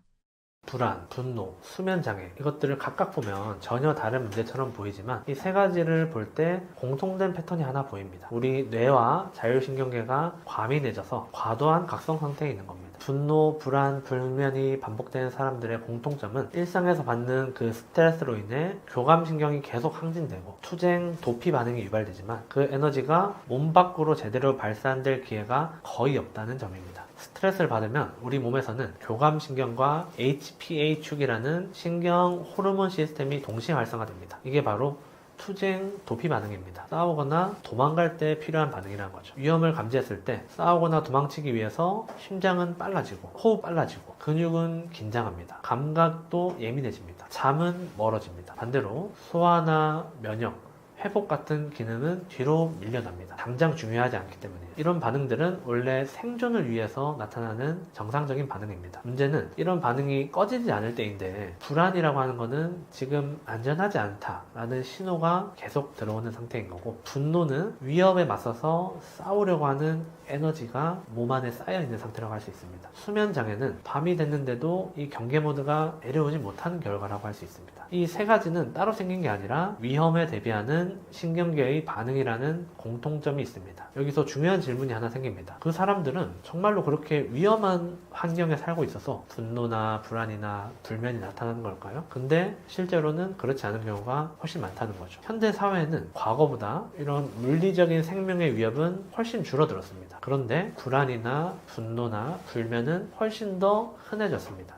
불안, 분노, 수면장애, 이것들을 각각 보면 전혀 다른 문제처럼 보이지만 이 세 가지를 볼 때 공통된 패턴이 하나 보입니다. 우리 뇌와 자율신경계가 과민해져서 과도한 각성 상태에 있는 겁니다. 분노, 불안, 불면이 반복되는 사람들의 공통점은 일상에서 받는 그 스트레스로 인해 교감신경이 계속 항진되고 투쟁, 도피 반응이 유발되지만 그 에너지가 몸 밖으로 제대로 발산될 기회가 거의 없다는 점입니다. 스트레스를 받으면 우리 몸에서는 교감신경과 HPA 축이라는 신경 호르몬 시스템이 동시에 활성화됩니다. 이게 바로 투쟁 도피 반응입니다. 싸우거나 도망갈 때 필요한 반응이라는 거죠. 위험을 감지했을 때 싸우거나 도망치기 위해서 심장은 빨라지고 호흡 빨라지고 근육은 긴장합니다. 감각도 예민해집니다. 잠은 멀어집니다. 반대로 소화나 면역, 회복 같은 기능은 뒤로 밀려납니다. 당장 중요하지 않기 때문이에요. 이런 반응들은 원래 생존을 위해서 나타나는 정상적인 반응입니다. 문제는 이런 반응이 꺼지지 않을 때인데 불안이라고 하는 거는 지금 안전하지 않다라는 신호가 계속 들어오는 상태인 거고, 분노는 위협에 맞서서 싸우려고 하는 에너지가 몸 안에 쌓여 있는 상태라고 할 수 있습니다. 수면 장애는 밤이 됐는데도 이 경계 모드가 내려오지 못하는 결과라고 할 수 있습니다. 이 세 가지는 따로 생긴 게 아니라 위험에 대비하는 신경계의 반응이라는 공통점이 있습니다. 여기서 중요한 질문이 하나 생깁니다. 그 사람들은 정말로 그렇게 위험한 환경에 살고 있어서 분노나 불안이나 불면이 나타나는 걸까요? 근데 실제로는 그렇지 않은 경우가 훨씬 많다는 거죠. 현대 사회는 과거보다 이런 물리적인 생명의 위협은 훨씬 줄어들었습니다. 그런데 불안이나 분노나 불면은 훨씬 더 흔해졌습니다.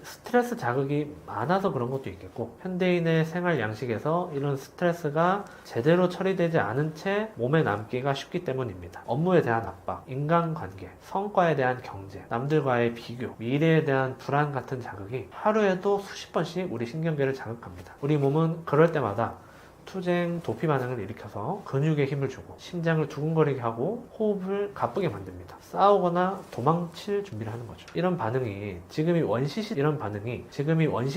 스트레스 자극이 많아서 그런 것도 있겠고, 현대인의 생활 양식에서 이런 스트레스가 제대로 처리되지 않은 채 몸에 남기가 쉽기 때문입니다. 업무에 대한 압박, 인간관계, 성과에 대한 경쟁, 남들과의 비교, 미래에 대한 불안 같은 자극이 하루에도 수십 번씩 우리 신경계를 자극합니다. 우리 몸은 그럴 때마다 투쟁 도피 반응을 일으켜서 근육에 힘을 주고 심장을 두근거리게 하고 호흡을 가쁘게 만듭니다. 싸우거나 도망칠 준비를 하는 거죠. 이런 반응이 지금이 원시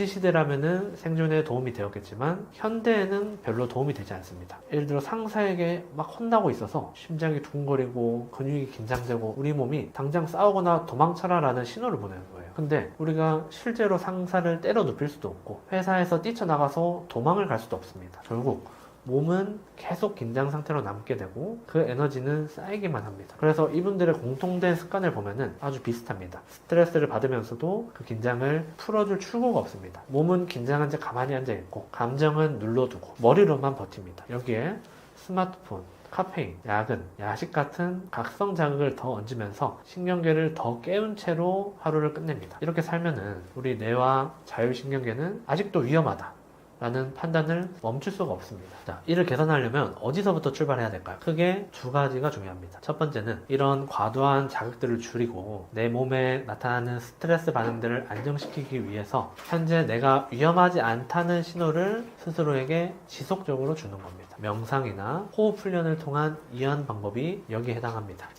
시대라면은 생존에 도움이 되었겠지만 현대에는 별로 도움이 되지 않습니다. 예를 들어 상사에게 막 혼나고 있어서 심장이 두근거리고 근육이 긴장되고 우리 몸이 당장 싸우거나 도망쳐라 라는 신호를 보내는 거예요. 근데 우리가 실제로 상사를 때려 눕힐 수도 없고 회사에서 뛰쳐나가서 도망을 갈 수도 없습니다. 결국 몸은 계속 긴장 상태로 남게 되고 그 에너지는 쌓이기만 합니다. 그래서 이분들의 공통된 습관을 보면은 아주 비슷합니다. 스트레스를 받으면서도 그 긴장을 풀어줄 출구가 없습니다. 몸은 긴장한 채 가만히 앉아있고 감정은 눌러두고 머리로만 버팁니다. 여기에 스마트폰, 카페인, 야근, 야식 같은 각성 자극을 더 얹으면서 신경계를 더 깨운 채로 하루를 끝냅니다. 이렇게 살면은 우리 뇌와 자율신경계는 아직도 위험하다 라는 판단을 멈출 수가 없습니다. 자, 이를 개선하려면 어디서부터 출발해야 될까요? 크게 두 가지가 중요합니다. 첫 번째는 이런 과도한 자극들을 줄이고 내 몸에 나타나는 스트레스 반응들을 안정시키기 위해서 현재 내가 위험하지 않다는 신호를 스스로에게 지속적으로 주는 겁니다. 명상이나 호흡 훈련을 통한 이완 방법이 여기에 해당합니다.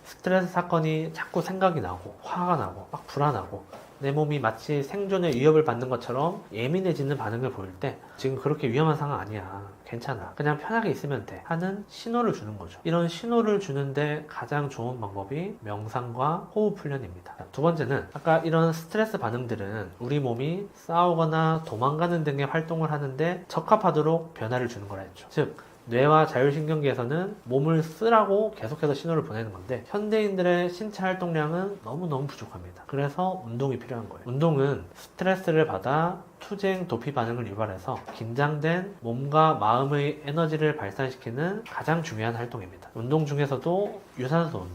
스트레스 사건이 자꾸 생각이 나고 화가 나고 막 불안하고 내 몸이 마치 생존의 위협을 받는 것처럼 예민해지는 반응을 보일 때 지금 그렇게 위험한 상황 아니야, 괜찮아, 그냥 편하게 있으면 돼 하는 신호를 주는 거죠. 이런 신호를 주는데 가장 좋은 방법이 명상과 호흡 훈련입니다. 두 번째는 아까 이런 스트레스 반응들은 우리 몸이 싸우거나 도망가는 등의 활동을 하는데 적합하도록 변화를 주는 거라 했죠. 즉 뇌와 자율신경계에서는 몸을 쓰라고 계속해서 신호를 보내는 건데 현대인들의 신체 활동량은 너무너무 부족합니다. 그래서 운동이 필요한 거예요. 운동은 스트레스를 받아 투쟁 도피 반응을 유발해서 긴장된 몸과 마음의 에너지를 발산시키는 가장 중요한 활동입니다. 운동 중에서도 유산소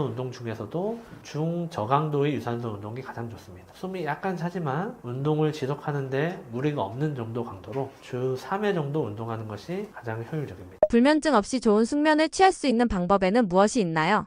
운동 중에서도 중저강도의 유산소 운동이 가장 좋습니다. 숨이 약간 차지만 운동을 지속하는데 무리가 없는 정도 강도로 주 3회 정도 운동하는 것이 가장 효율적입니다. 불면증 없이 좋은 숙면을 취할 수 있는 방법에는 무엇이 있나요?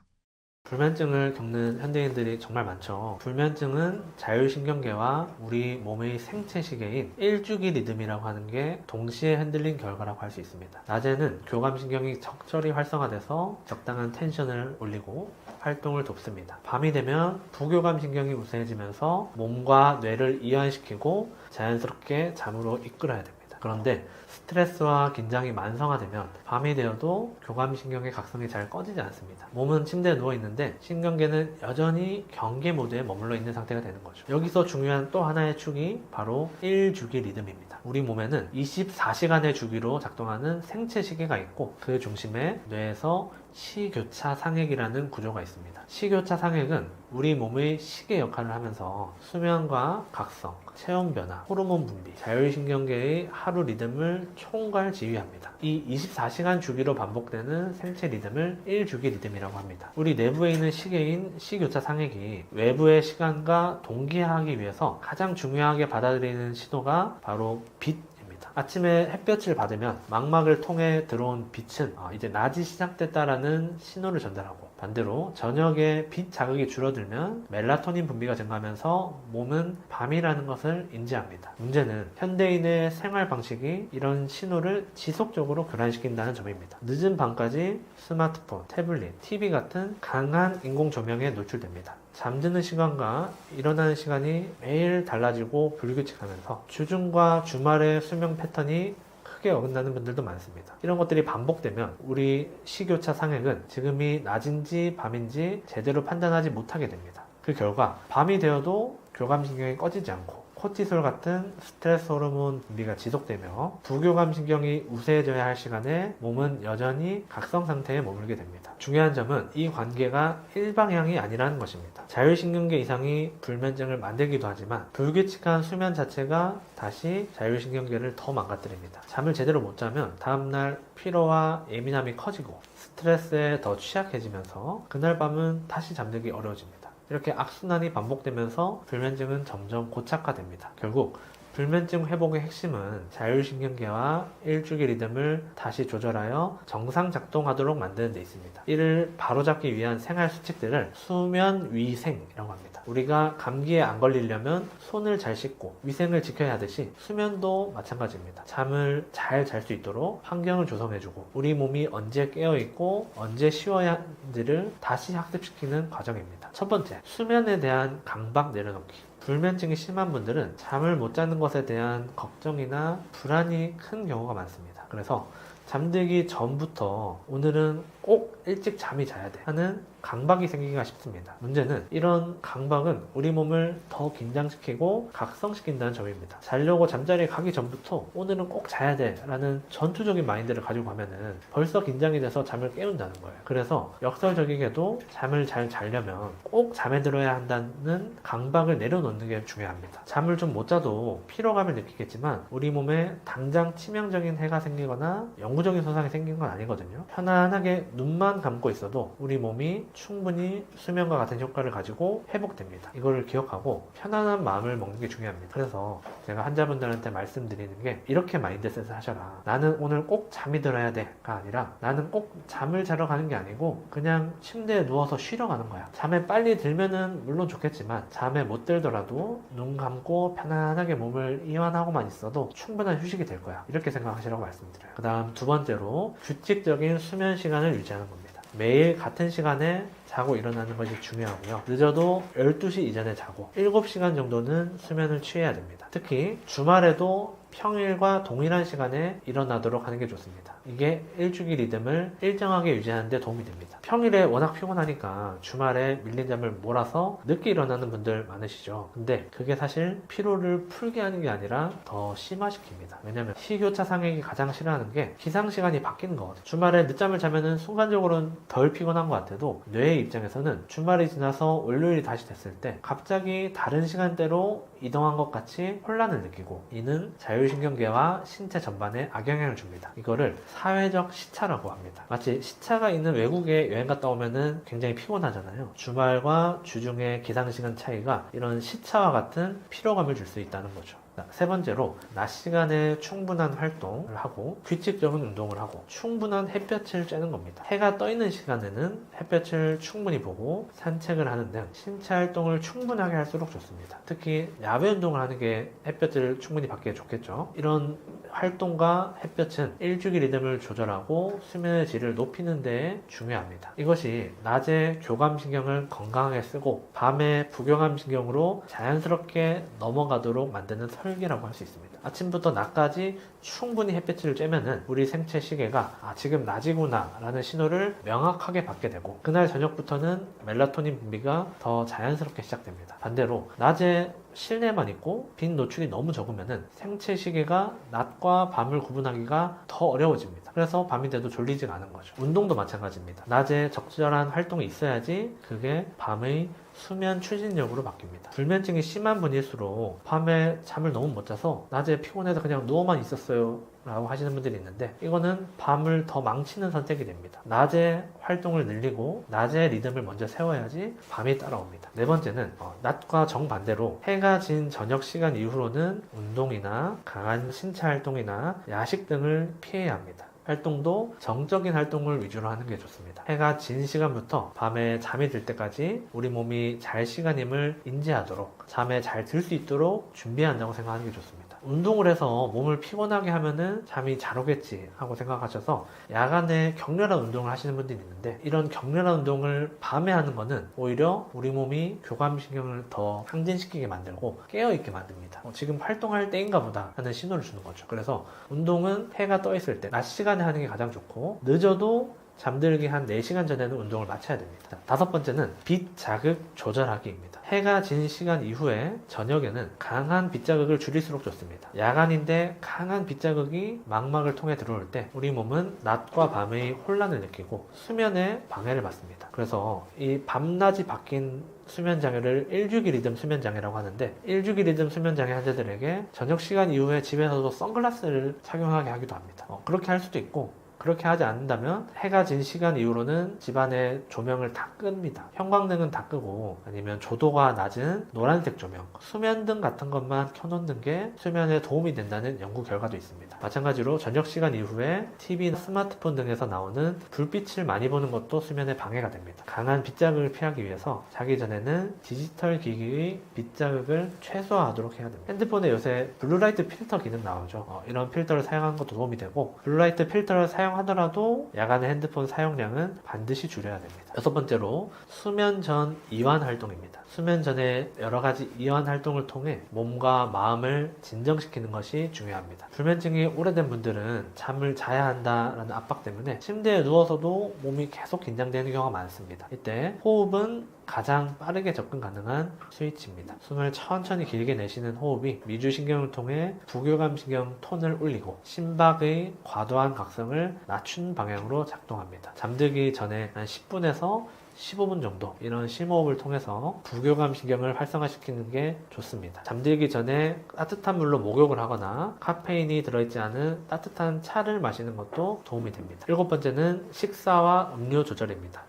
불면증을 겪는 현대인들이 정말 많죠. 불면증은 자율신경계와 우리 몸의 생체 시계인 일주기 리듬이라고 하는 게 동시에 흔들린 결과라고 할 수 있습니다. 낮에는 교감신경이 적절히 활성화돼서 적당한 텐션을 올리고 활동을 돕습니다. 밤이 되면 부교감신경이 우세해지면서 몸과 뇌를 이완시키고 자연스럽게 잠으로 이끌어야 됩니다. 그런데 스트레스와 긴장이 만성화되면 밤이 되어도 교감신경의 각성이 잘 꺼지지 않습니다. 몸은 침대에 누워있는데 신경계는 여전히 경계 모드에 머물러 있는 상태가 되는 거죠. 여기서 중요한 또 하나의 축이 바로 1주기 리듬입니다. 우리 몸에는 24시간의 주기로 작동하는 생체 시계가 있고 그 중심에 뇌에서 시교차 상액이라는 구조가 있습니다. 시교차 상액은 우리 몸의 시계 역할을 하면서 수면과 각성, 체온 변화, 호르몬 분비, 자율신경계의 하루 리듬을 총괄 지휘합니다. 이 24시간 주기로 반복되는 생체 리듬을 1주기 리듬이라고 합니다. 우리 내부에 있는 시계인 시교차 상액이 외부의 시간과 동기화하기 위해서 가장 중요하게 받아들이는 신호가 바로 빛입니다. 아침에 햇볕을 받으면 망막을 통해 들어온 빛은 이제 낮이 시작됐다라는 신호를 전달하고, 반대로 저녁에 빛 자극이 줄어들면 멜라토닌 분비가 증가하면서 몸은 밤이라는 것을 인지합니다. 문제는 현대인의 생활 방식이 이런 신호를 지속적으로 교란시킨다는 점입니다. 늦은 밤까지 스마트폰, 태블릿, TV 같은 강한 인공 조명에 노출됩니다. 잠드는 시간과 일어나는 시간이 매일 달라지고 불규칙하면서 주중과 주말의 수면 패턴이 크게 어긋나는 분들도 많습니다. 이런 것들이 반복되면 우리 식욕차 상액은 지금이 낮인지 밤인지 제대로 판단하지 못하게 됩니다. 그 결과 밤이 되어도 교감신경이 꺼지지 않고 코티솔 같은 스트레스 호르몬 분비가 지속되며 부교감신경이 우세해져야 할 시간에 몸은 여전히 각성 상태에 머물게 됩니다. 중요한 점은 이 관계가 일방향이 아니라는 것입니다. 자율신경계 이상이 불면증을 만들기도 하지만 불규칙한 수면 자체가 다시 자율신경계를 더 망가뜨립니다. 잠을 제대로 못 자면 다음날 피로와 예민함이 커지고 스트레스에 더 취약해지면서 그날 밤은 다시 잠들기 어려워집니다. 이렇게 악순환이 반복되면서 불면증은 점점 고착화됩니다. 결국 불면증 회복의 핵심은 자율신경계와 일주기 리듬을 다시 조절하여 정상 작동하도록 만드는 데 있습니다. 이를 바로잡기 위한 생활 수칙들을 수면 위생이라고 합니다. 우리가 감기에 안 걸리려면 손을 잘 씻고 위생을 지켜야 하듯이 수면도 마찬가지입니다. 잠을 잘 잘 수 있도록 환경을 조성해주고 우리 몸이 언제 깨어있고 언제 쉬어야 하는지를 다시 학습시키는 과정입니다. 첫 번째, 수면에 대한 강박 내려놓기. 불면증이 심한 분들은 잠을 못 자는 것에 대한 걱정이나 불안이 큰 경우가 많습니다. 그래서 잠들기 전부터 오늘은 꼭 일찍 잠이 자야 돼 하는 강박이 생기기가 쉽습니다. 문제는 이런 강박은 우리 몸을 더 긴장시키고 각성시킨다는 점입니다. 자려고 잠자리에 가기 전부터 오늘은 꼭 자야 돼 라는 전투적인 마인드를 가지고 가면은 벌써 긴장이 돼서 잠을 깨운다는 거예요. 그래서 역설적이게도 잠을 잘 자려면 꼭 잠에 들어야 한다는 강박을 내려놓는 게 중요합니다. 잠을 좀 못 자도 피로감을 느끼겠지만 우리 몸에 당장 치명적인 해가 생기거나 영구적인 손상이 생긴 건 아니거든요. 편안하게 눈만 감고 있어도 우리 몸이 충분히 수면과 같은 효과를 가지고 회복됩니다. 이거를 기억하고 편안한 마음을 먹는 게 중요합니다. 그래서 제가 환자분들한테 말씀드리는 게 이렇게 마인드셋을 하셔라. 나는 오늘 꼭 잠이 들어야 돼가 아니라 나는 꼭 잠을 자러 가는 게 아니고 그냥 침대에 누워서 쉬러 가는 거야. 잠에 빨리 들면은 물론 좋겠지만 잠에 못 들더라도 눈 감고 편안하게 몸을 이완하고만 있어도 충분한 휴식이 될 거야. 이렇게 생각하시라고 말씀드려요. 그 다음 두 번째로 규칙적인 수면 시간을 유지하는 겁니다. 매일 같은 시간에 자고 일어나는 것이 중요하고요. 늦어도 12시 이전에 자고 7시간 정도는 수면을 취해야 됩니다. 특히 주말에도 평일과 동일한 시간에 일어나도록 하는 게 좋습니다. 이게 일주기 리듬을 일정하게 유지하는 데 도움이 됩니다. 평일에 워낙 피곤하니까 주말에 밀린 잠을 몰아서 늦게 일어나는 분들 많으시죠. 근데 그게 사실 피로를 풀게 하는 게 아니라 더 심화시킵니다. 왜냐면 식욕차 상액이 가장 싫어하는 게 기상시간이 바뀌는 거거든요. 주말에 늦잠을 자면은 순간적으로는 덜 피곤한 것 같아도 뇌의 입장에서는 주말이 지나서 월요일이 다시 됐을 때 갑자기 다른 시간대로 이동한 것 같이 혼란을 느끼고 이는 자율신경계와 신체 전반에 악영향을 줍니다. 이거를 사회적 시차라고 합니다. 마치 시차가 있는 외국에 여행 갔다 오면은 굉장히 피곤하잖아요. 주말과 주중의 기상시간 차이가 이런 시차와 같은 피로감을 줄 수 있다는 거죠. 세 번째로 낮 시간에 충분한 활동을 하고 규칙적인 운동을 하고 충분한 햇볕을 쬐는 겁니다. 해가 떠 있는 시간에는 햇볕을 충분히 보고 산책을 하는 등 신체 활동을 충분하게 할수록 좋습니다. 특히 야외 운동을 하는 게 햇볕을 충분히 받기에 좋겠죠. 이런 활동과 햇볕은 일주기 리듬을 조절하고 수면의 질을 높이는 데 중요합니다. 이것이 낮에 교감신경을 건강하게 쓰고 밤에 부교감신경으로 자연스럽게 넘어가도록 만드는 설계라고 할 수 있습니다. 아침부터 낮까지 충분히 햇볕을 쬐면은 우리 생체 시계가 지금 낮이구나 라는 신호를 명확하게 받게 되고 그날 저녁부터는 멜라토닌 분비가 더 자연스럽게 시작됩니다. 반대로 낮에 실내만 있고 빛 노출이 너무 적으면은 생체 시계가 낮과 밤을 구분하기가 더 어려워집니다. 그래서 밤이 돼도 졸리지가 않은 거죠. 운동도 마찬가지입니다. 낮에 적절한 활동이 있어야지 그게 밤의 수면 추진력으로 바뀝니다. 불면증이 심한 분일수록 밤에 잠을 너무 못 자서 낮에 피곤해서 그냥 누워만 있었어요 없어요 라고 하시는 분들이 있는데, 이거는 밤을 더 망치는 선택이 됩니다. 낮에 활동을 늘리고 낮에 리듬을 먼저 세워야지 밤이 따라옵니다. 네 번째는 낮과 정반대로 해가 진 저녁 시간 이후로는 운동이나 강한 신체 활동이나 야식 등을 피해야 합니다. 활동도 정적인 활동을 위주로 하는 게 좋습니다. 해가 진 시간부터 밤에 잠이 들 때까지 우리 몸이 잘 시간임을 인지하도록, 잠에 잘 들 수 있도록 준비한다고 생각하는 게 좋습니다. 운동을 해서 몸을 피곤하게 하면은 잠이 잘 오겠지 하고 생각하셔서 야간에 격렬한 운동을 하시는 분들이 있는데, 이런 격렬한 운동을 밤에 하는 거는 오히려 우리 몸이 교감신경을 더 항진시키게 만들고 깨어있게 만듭니다. 지금 활동할 때인가 보다 하는 신호를 주는 거죠. 그래서 운동은 해가 떠 있을 때 낮 시간에 하는 게 가장 좋고, 늦어도 잠들기 한 4시간 전에는 운동을 마쳐야 됩니다. 다섯 번째는 빛 자극 조절하기입니다. 해가 진 시간 이후에 저녁에는 강한 빛 자극을 줄일수록 좋습니다. 야간인데 강한 빛 자극이 망막을 통해 들어올 때 우리 몸은 낮과 밤의 혼란을 느끼고 수면에 방해를 받습니다. 그래서 이 밤낮이 바뀐 수면 장애를 일주기 리듬 수면 장애라고 하는데, 일주기 리듬 수면 장애 환자들에게 저녁 시간 이후에 집에서도 선글라스를 착용하게 하기도 합니다. 그렇게 할 수도 있고, 그렇게 하지 않는다면 해가 진 시간 이후로는 집안의 조명을 다 끕니다. 형광등은 다 끄고, 아니면 조도가 낮은 노란색 조명, 수면등 같은 것만 켜놓는 게 수면에 도움이 된다는 연구 결과도 있습니다. 마찬가지로 저녁 시간 이후에 TV나 스마트폰 등에서 나오는 불빛을 많이 보는 것도 수면에 방해가 됩니다. 강한 빛자극을 피하기 위해서 자기 전에는 디지털 기기의 빛자극을 최소화하도록 해야 됩니다. 핸드폰에 요새 블루라이트 필터 기능 나오죠. 이런 필터를 사용하는 것도 도움이 되고, 블루라이트 필터를 사용하더라도 야간의 핸드폰 사용량은 반드시 줄여야 됩니다. 여섯 번째로 수면 전 이완 활동입니다. 수면 전에 여러 가지 이완 활동을 통해 몸과 마음을 진정시키는 것이 중요합니다. 불면증이 오래된 분들은 잠을 자야 한다라는 압박 때문에 침대에 누워서도 몸이 계속 긴장되는 경우가 많습니다. 이때 호흡은 가장 빠르게 접근 가능한 스위치입니다. 숨을 천천히 길게 내쉬는 호흡이 미주신경을 통해 부교감신경 톤을 올리고 심박의 과도한 각성을 낮춘 방향으로 작동합니다. 잠들기 전에 한 10분에서 15분 정도 이런 심호흡을 통해서 부교감 신경을 활성화시키는 게 좋습니다. 잠들기 전에 따뜻한 물로 목욕을 하거나 카페인이 들어있지 않은 따뜻한 차를 마시는 것도 도움이 됩니다. 일곱 번째는 식사와 음료 조절입니다.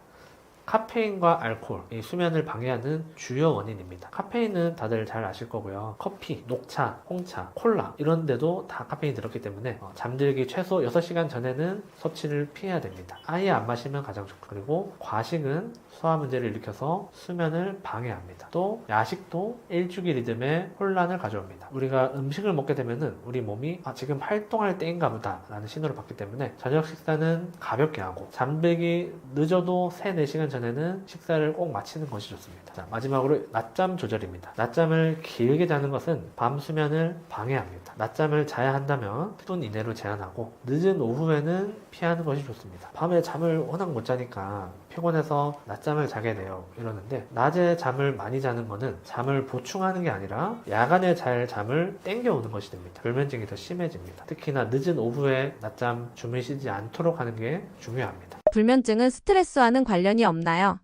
카페인과 알코올, 이 수면을 방해하는 주요 원인입니다. 카페인은 다들 잘 아실 거고요. 커피, 녹차, 홍차, 콜라 이런 데도 다 카페인이 들었기 때문에 잠들기 최소 6시간 전에는 섭취를 피해야 됩니다. 아예 안 마시면 가장 좋고, 그리고 과식은 소화 문제를 일으켜서 수면을 방해합니다. 또 야식도 일주기 리듬에 혼란을 가져옵니다. 우리가 음식을 먹게 되면은 우리 몸이 지금 활동할 때인가 보다 라는 신호를 받기 때문에 저녁 식사는 가볍게 하고, 잠들기 늦어도 3-4시간 전에는 식사를 꼭 마치는 것이 좋습니다. 자, 마지막으로 낮잠 조절입니다. 낮잠을 길게 자는 것은 밤 수면을 방해합니다. 낮잠을 자야 한다면 10분 이내로 제한하고 늦은 오후에는 피하는 것이 좋습니다. 밤에 잠을 워낙 못 자니까 피곤해서 낮잠을 자게 돼요 이러는데, 낮에 잠을 많이 자는 거는 잠을 보충하는 게 아니라 야간에 잘 잠을 땡겨오는 것이 됩니다. 불면증이 더 심해집니다. 특히나 늦은 오후에 낮잠 주무시지 않도록 하는 게 중요합니다. 불면증은 스트레스와는 관련이 없나요?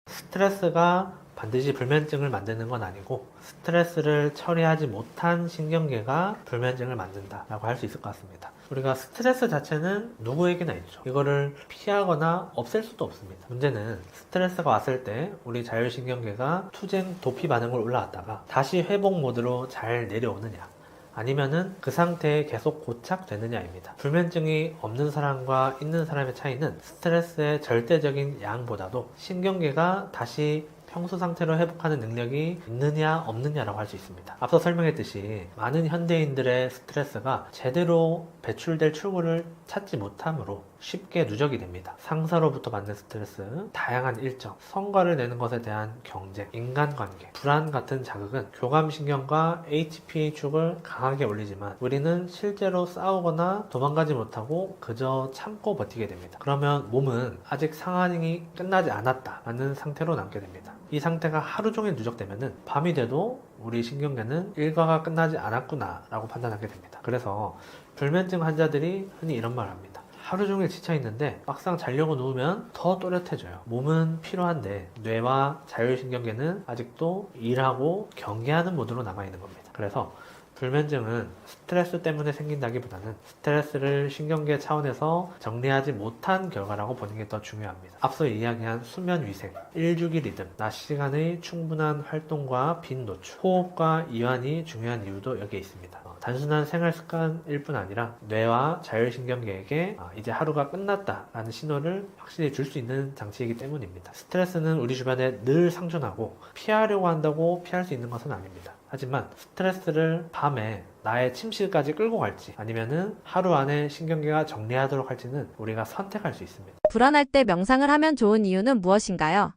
스트레스가 반드시 불면증을 만드는 건 아니고, 스트레스를 처리하지 못한 신경계가 불면증을 만든다라고 할 수 있을 것 같습니다. 우리가 스트레스 자체는 누구에게나 있죠. 이거를 피하거나 없앨 수도 없습니다. 문제는 스트레스가 왔을 때 우리 자율신경계가 투쟁 도피 반응을 올라왔다가 다시 회복 모드로 잘 내려오느냐, 아니면은 그 상태에 계속 고착되느냐입니다. 불면증이 없는 사람과 있는 사람의 차이는 스트레스의 절대적인 양보다도 신경계가 다시 평소 상태로 회복하는 능력이 있느냐 없느냐라고 할 수 있습니다. 앞서 설명했듯이 많은 현대인들의 스트레스가 제대로 배출될 출구를 찾지 못함으로 쉽게 누적이 됩니다. 상사로부터 받는 스트레스, 다양한 일정, 성과를 내는 것에 대한 경쟁, 인간관계, 불안 같은 자극은 교감신경과 HPA 축을 강하게 올리지만 우리는 실제로 싸우거나 도망가지 못하고 그저 참고 버티게 됩니다. 그러면 몸은 아직 상황이 끝나지 않았다라는 상태로 남게 됩니다. 이 상태가 하루 종일 누적되면은 밤이 돼도 우리 신경계는 일과가 끝나지 않았구나 라고 판단하게 됩니다. 그래서 불면증 환자들이 흔히 이런 말을 합니다. 하루 종일 지쳐있는데 막상 자려고 누우면 더 또렷해져요. 몸은 피로한데 뇌와 자율신경계는 아직도 일하고 경계하는 모드로 남아있는 겁니다. 그래서 불면증은 스트레스 때문에 생긴다기보다는 스트레스를 신경계 차원에서 정리하지 못한 결과라고 보는 게 더 중요합니다. 앞서 이야기한 수면 위생, 일주기 리듬, 낮 시간의 충분한 활동과 빈 노출, 호흡과 이완이 중요한 이유도 여기에 있습니다. 단순한 생활 습관일 뿐 아니라 뇌와 자율신경계에게 이제 하루가 끝났다라는 신호를 확실히 줄 수 있는 장치이기 때문입니다. 스트레스는 우리 주변에 늘 상존하고 피하려고 한다고 피할 수 있는 것은 아닙니다. 하지만 스트레스를 밤에 나의 침실까지 끌고 갈지 아니면은 하루 안에 신경계가 정리하도록 할지는 우리가 선택할 수 있습니다. 불안할 때 명상을 하면 좋은 이유는 무엇인가요?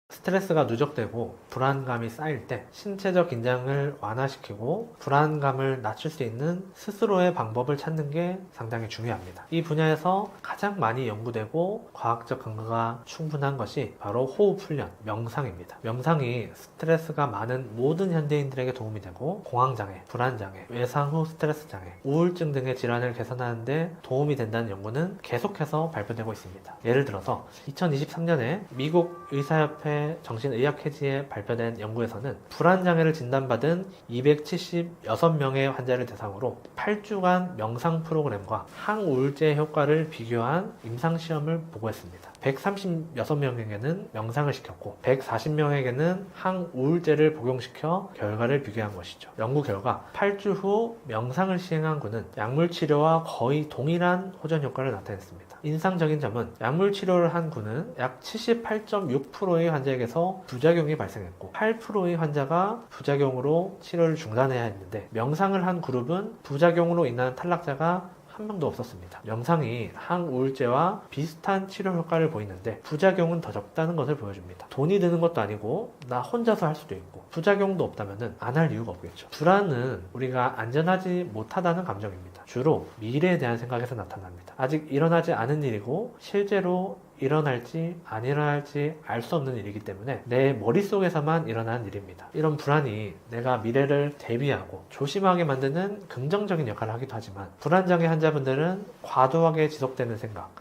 스트레스가 누적되고 불안감이 쌓일 때 신체적 긴장을 완화시키고 불안감을 낮출 수 있는 스스로의 방법을 찾는 게 상당히 중요합니다. 이 분야에서 가장 많이 연구되고 과학적 근거가 충분한 것이 바로 호흡 훈련, 명상입니다. 명상이 스트레스가 많은 모든 현대인들에게 도움이 되고 공황장애, 불안장애, 외상 후 스트레스 장애, 우울증 등의 질환을 개선하는 데 도움이 된다는 연구는 계속해서 발표되고 있습니다. 예를 들어서 2023년에 미국 의사협회 정신의학 회지에 발표된 연구에서는 불안장애를 진단받은 276명의 환자를 대상으로 8주간 명상 프로그램과 항우울제 효과를 비교한 임상시험을 보고했습니다. 136명에게는 명상을 시켰고 140명에게는 항우울제를 복용시켜 결과를 비교한 것이죠. 연구 결과 8주 후 명상을 시행한 군은 약물 치료와 거의 동일한 호전 효과를 나타냈습니다. 인상적인 점은 약물 치료를 한 군은 약 78.6%의 환자에게서 부작용이 발생했고 8%의 환자가 부작용으로 치료를 중단해야 했는데 명상을 한 그룹은 부작용으로 인한 탈락자가 한 명도 없었습니다. 명상이 항우울제와 비슷한 치료 효과를 보이는데 부작용은 더 적다는 것을 보여줍니다. 돈이 드는 것도 아니고 나 혼자서 할 수도 있고 부작용도 없다면 안 할 이유가 없겠죠. 불안은 우리가 안전하지 못하다는 감정입니다. 주로 미래에 대한 생각에서 나타납니다. 아직 일어나지 않은 일이고 실제로 일어날지 안 일어날지 알 수 없는 일이기 때문에 내 머릿속에서만 일어나는 일입니다. 이런 불안이 내가 미래를 대비하고 조심하게 만드는 긍정적인 역할을 하기도 하지만 불안장애 환자분들은 과도하게 지속되는 생각,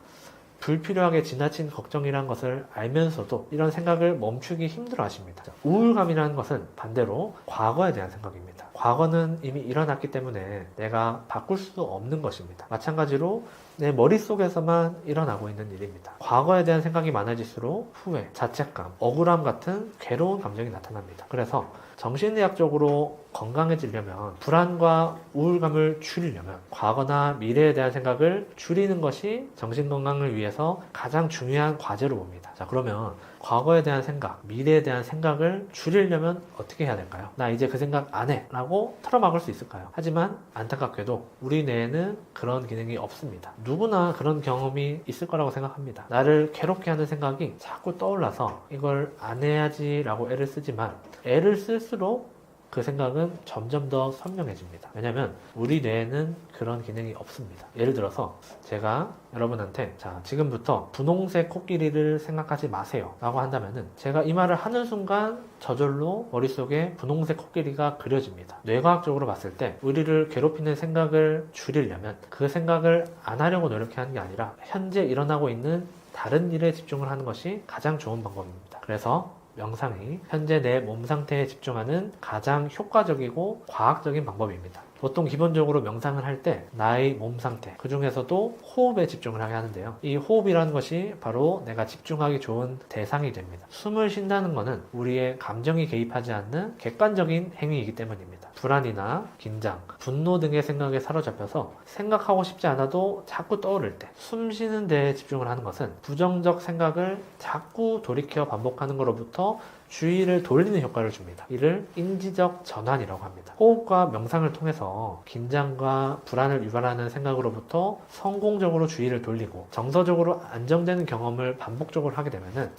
불필요하게 지나친 걱정이란 것을 알면서도 이런 생각을 멈추기 힘들어 하십니다. 우울감이라는 것은 반대로 과거에 대한 생각입니다. 과거는 이미 일어났기 때문에 내가 바꿀 수 없는 것입니다. 마찬가지로 내 머릿속에서만 일어나고 있는 일입니다. 과거에 대한 생각이 많아질수록 후회, 자책감, 억울함 같은 괴로운 감정이 나타납니다. 그래서 정신의학적으로 건강해지려면 불안과 우울감을 줄이려면 과거나 미래에 대한 생각을 줄이는 것이 정신건강을 위해서 가장 중요한 과제로 봅니다. 자, 그러면 과거에 대한 생각, 미래에 대한 생각을 줄이려면 어떻게 해야 될까요? 나 이제 그 생각 안 해 라고 틀어막을 수 있을까요? 하지만 안타깝게도 우리 뇌에는 그런 기능이 없습니다. 누구나 그런 경험이 있을 거라고 생각합니다. 나를 괴롭게 하는 생각이 자꾸 떠올라서 이걸 안 해야지 라고 애를 쓰지만 애를 쓸수록 그 생각은 점점 더 선명해집니다. 왜냐하면 우리 뇌에는 그런 기능이 없습니다. 예를 들어서 제가 여러분한테 자, 지금부터 분홍색 코끼리를 생각하지 마세요 라고 한다면은 제가 이 말을 하는 순간 저절로 머릿속에 분홍색 코끼리가 그려집니다. 뇌과학적으로 봤을 때 우리를 괴롭히는 생각을 줄이려면 그 생각을 안 하려고 노력하는 게 아니라 현재 일어나고 있는 다른 일에 집중을 하는 것이 가장 좋은 방법입니다. 그래서 명상이 현재 내 몸 상태에 집중하는 가장 효과적이고 과학적인 방법입니다. 보통 기본적으로 명상을 할 때 나의 몸 상태, 그 중에서도 호흡에 집중을 하게 하는데요. 이 호흡이라는 것이 바로 내가 집중하기 좋은 대상이 됩니다. 숨을 쉰다는 것은 우리의 감정이 개입하지 않는 객관적인 행위이기 때문입니다. 불안이나 긴장, 분노 등의 생각에 사로잡혀서 생각하고 싶지 않아도 자꾸 떠오를 때 숨 쉬는 데에 집중을 하는 것은 부정적 생각을 자꾸 돌이켜 반복하는 것으로부터 주의를 돌리는 효과를 줍니다. 이를 인지적 전환이라고 합니다. 호흡과 명상을 통해서 긴장과 불안을 유발하는 생각으로부터 성공적으로 주의를 돌리고 정서적으로 안정되는 경험을 반복적으로 하게 되면은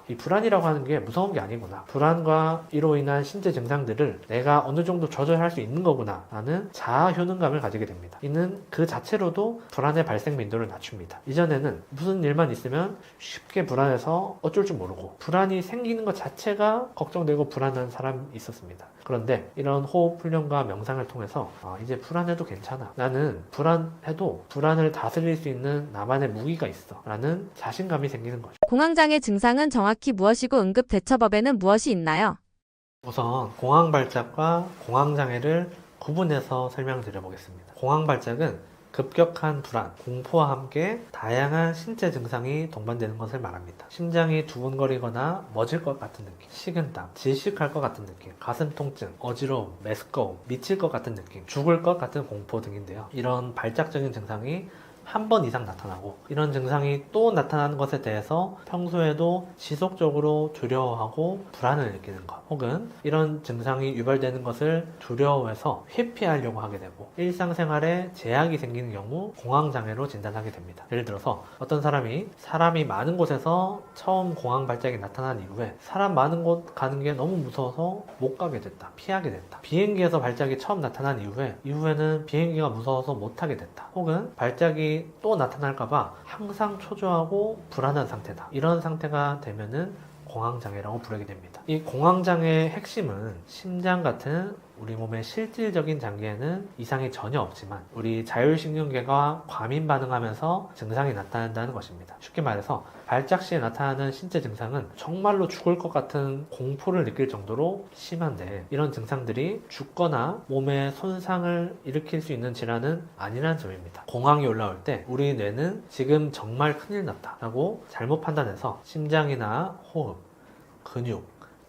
이 불안이라고 하는 게 무서운 게 아니구나. 불안과 이로 인한 신체 증상들을 내가 어느 정도 조절할 수 있는 거구나 라는 자아 효능감을 가지게 됩니다. 이는 그 자체로도 불안의 발생 빈도를 낮춥니다. 이전에는 무슨 일만 있으면 쉽게 불안해서 어쩔 줄 모르고 불안이 생기는 것 자체가 걱정되고 불안한 사람이 있었습니다. 그런데 이런 호흡 훈련과 명상을 통해서 이제 불안해도 괜찮아. 나는 불안해도 불안을 다스릴 수 있는 나만의 무기가 있어. 라는 자신감이 생기는 거죠. 공황장애 증상은 정확히 무엇이고 응급대처법에는 무엇이 있나요? 우선 공황발작과 공황장애를 구분해서 설명드려 보겠습니다. 공황 발작은 급격한 불안, 공포와 함께 다양한 신체 증상이 동반되는 것을 말합니다. 심장이 두근거리거나 멎을 것 같은 느낌, 식은땀, 질식할 것 같은 느낌, 가슴 통증, 어지러움, 메스꺼움, 미칠 것 같은 느낌, 죽을 것 같은 공포 등인데요. 이런 발작적인 증상이 한 번 이상 나타나고 이런 증상이 또 나타나는 것에 대해서 평소에도 지속적으로 두려워하고 불안을 느끼는 것, 혹은 이런 증상이 유발되는 것을 두려워해서 회피하려고 하게 되고 일상생활에 제약이 생기는 경우 공황장애로 진단하게 됩니다. 예를 들어서 어떤 사람이 많은 곳에서 처음 공황 발작이 나타난 이후에 사람 많은 곳 가는 게 너무 무서워서 못 가게 됐다, 피하게 됐다. 비행기에서 발작이 처음 나타난 이후에는 비행기가 무서워서 못 타게 됐다. 혹은 발작이 또 나타날까봐 항상 초조하고 불안한 상태다. 이런 상태가 되면은 공황장애라고 부르게 됩니다. 이 공황장애의 핵심은 심장 같은 우리 몸의 실질적인 장기에는 이상이 전혀 없지만 우리 자율신경계가 과민 반응하면서 증상이 나타난다는 것입니다. 쉽게 말해서 발작 시에 나타나는 신체 증상은 정말로 죽을 것 같은 공포를 느낄 정도로 심한데 이런 증상들이 죽거나 몸에 손상을 일으킬 수 있는 질환은 아니라는 점입니다. 공황이 올라올 때 우리 뇌는 지금 정말 큰일 났다 라고 잘못 판단해서 심장이나 호흡, 근육,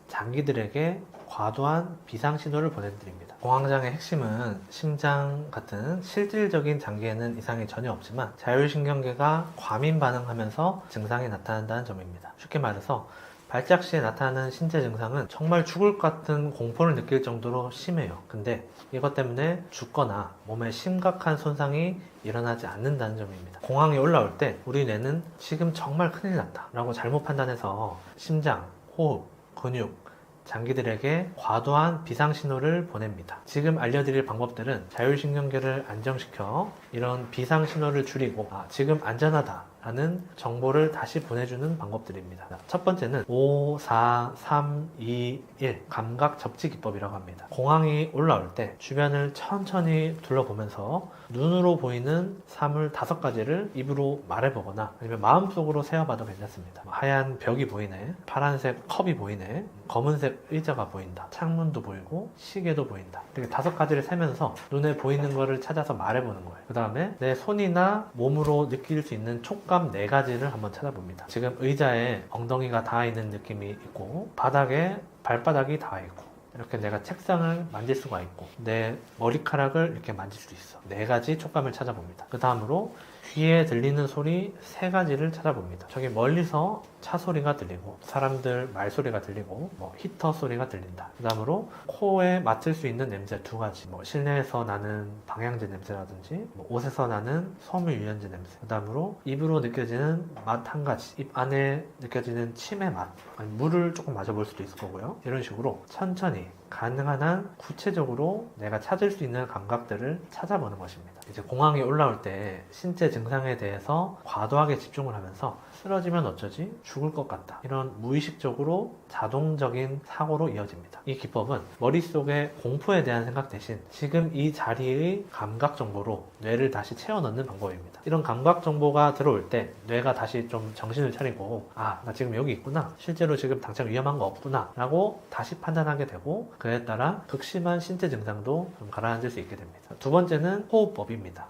장기들에게 과도한 비상신호를 보내드립니다. 공황장애의 핵심은 심장 같은 실질적인 장기에는 이상이 전혀 없지만 자율신경계가 과민 반응하면서 증상이 나타난다는 점입니다. 쉽게 말해서 발작 시에 나타나는 신체 증상은 정말 죽을 것 같은 공포를 느낄 정도로 심해요. 근데 이것 때문에 죽거나 몸에 심각한 손상이 일어나지 않는다는 점입니다. 공황이 올라올 때 우리 뇌는 지금 정말 큰일 났다 라고 잘못 판단해서 심장, 호흡, 근육, 장기들에게 과도한 비상신호를 보냅니다. 지금 알려드릴 방법들은 자율신경계를 안정시켜 이런 비상신호를 줄이고 지금 안전하다 라는 정보를 다시 보내주는 방법들입니다. 첫 번째는 5, 4, 3, 2, 1 감각 접지 기법이라고 합니다. 공황이 올라올 때 주변을 천천히 둘러보면서 눈으로 보이는 사물 5가지를 입으로 말해보거나 아니면 마음속으로 세어봐도 괜찮습니다. 하얀 벽이 보이네, 파란색 컵이 보이네, 검은색 의자가 보인다, 창문도 보이고 시계도 보인다. 이렇게 5가지를 세면서 눈에 보이는 거를 찾아서 말해보는 거예요. 그 다음에 내 손이나 몸으로 느낄 수 있는 촉감 4가지를 한번 찾아봅니다. 지금 의자에 엉덩이가 닿아 있는 느낌이 있고 바닥에 발바닥이 닿아 있고 이렇게 내가 책상을 만질 수가 있고 내 머리카락을 이렇게 만질 수 있어. 4가지 촉감을 찾아봅니다. 그 다음으로 귀에 들리는 소리 3가지를 찾아봅니다. 저기 멀리서 차 소리가 들리고 사람들 말소리가 들리고 히터 소리가 들린다. 그 다음으로 코에 맡을 수 있는 냄새 2가지, 실내에서 나는 방향제 냄새라든지 옷에서 나는 섬유유연제 냄새. 그 다음으로 입으로 느껴지는 맛 1가지, 입 안에 느껴지는 침의 맛, 아니, 물을 조금 마셔볼 수도 있을 거고요. 이런 식으로 천천히 가능한 한 구체적으로 내가 찾을 수 있는 감각들을 찾아보는 것입니다. 이제 공황이 올라올 때 신체 증상에 대해서 과도하게 집중을 하면서 쓰러지면 어쩌지? 죽을 것 같다. 이런 무의식적으로 자동적인 사고로 이어집니다. 이 기법은 머릿속에 공포에 대한 생각 대신 지금 이 자리의 감각 정보로 뇌를 다시 채워 넣는 방법입니다. 이런 감각 정보가 들어올 때 뇌가 다시 좀 정신을 차리고 나 지금 여기 있구나. 실제로 지금 당장 위험한 거 없구나. 라고 다시 판단하게 되고 그에 따라 극심한 신체 증상도 좀 가라앉을 수 있게 됩니다. 두 번째는 호흡법입니다.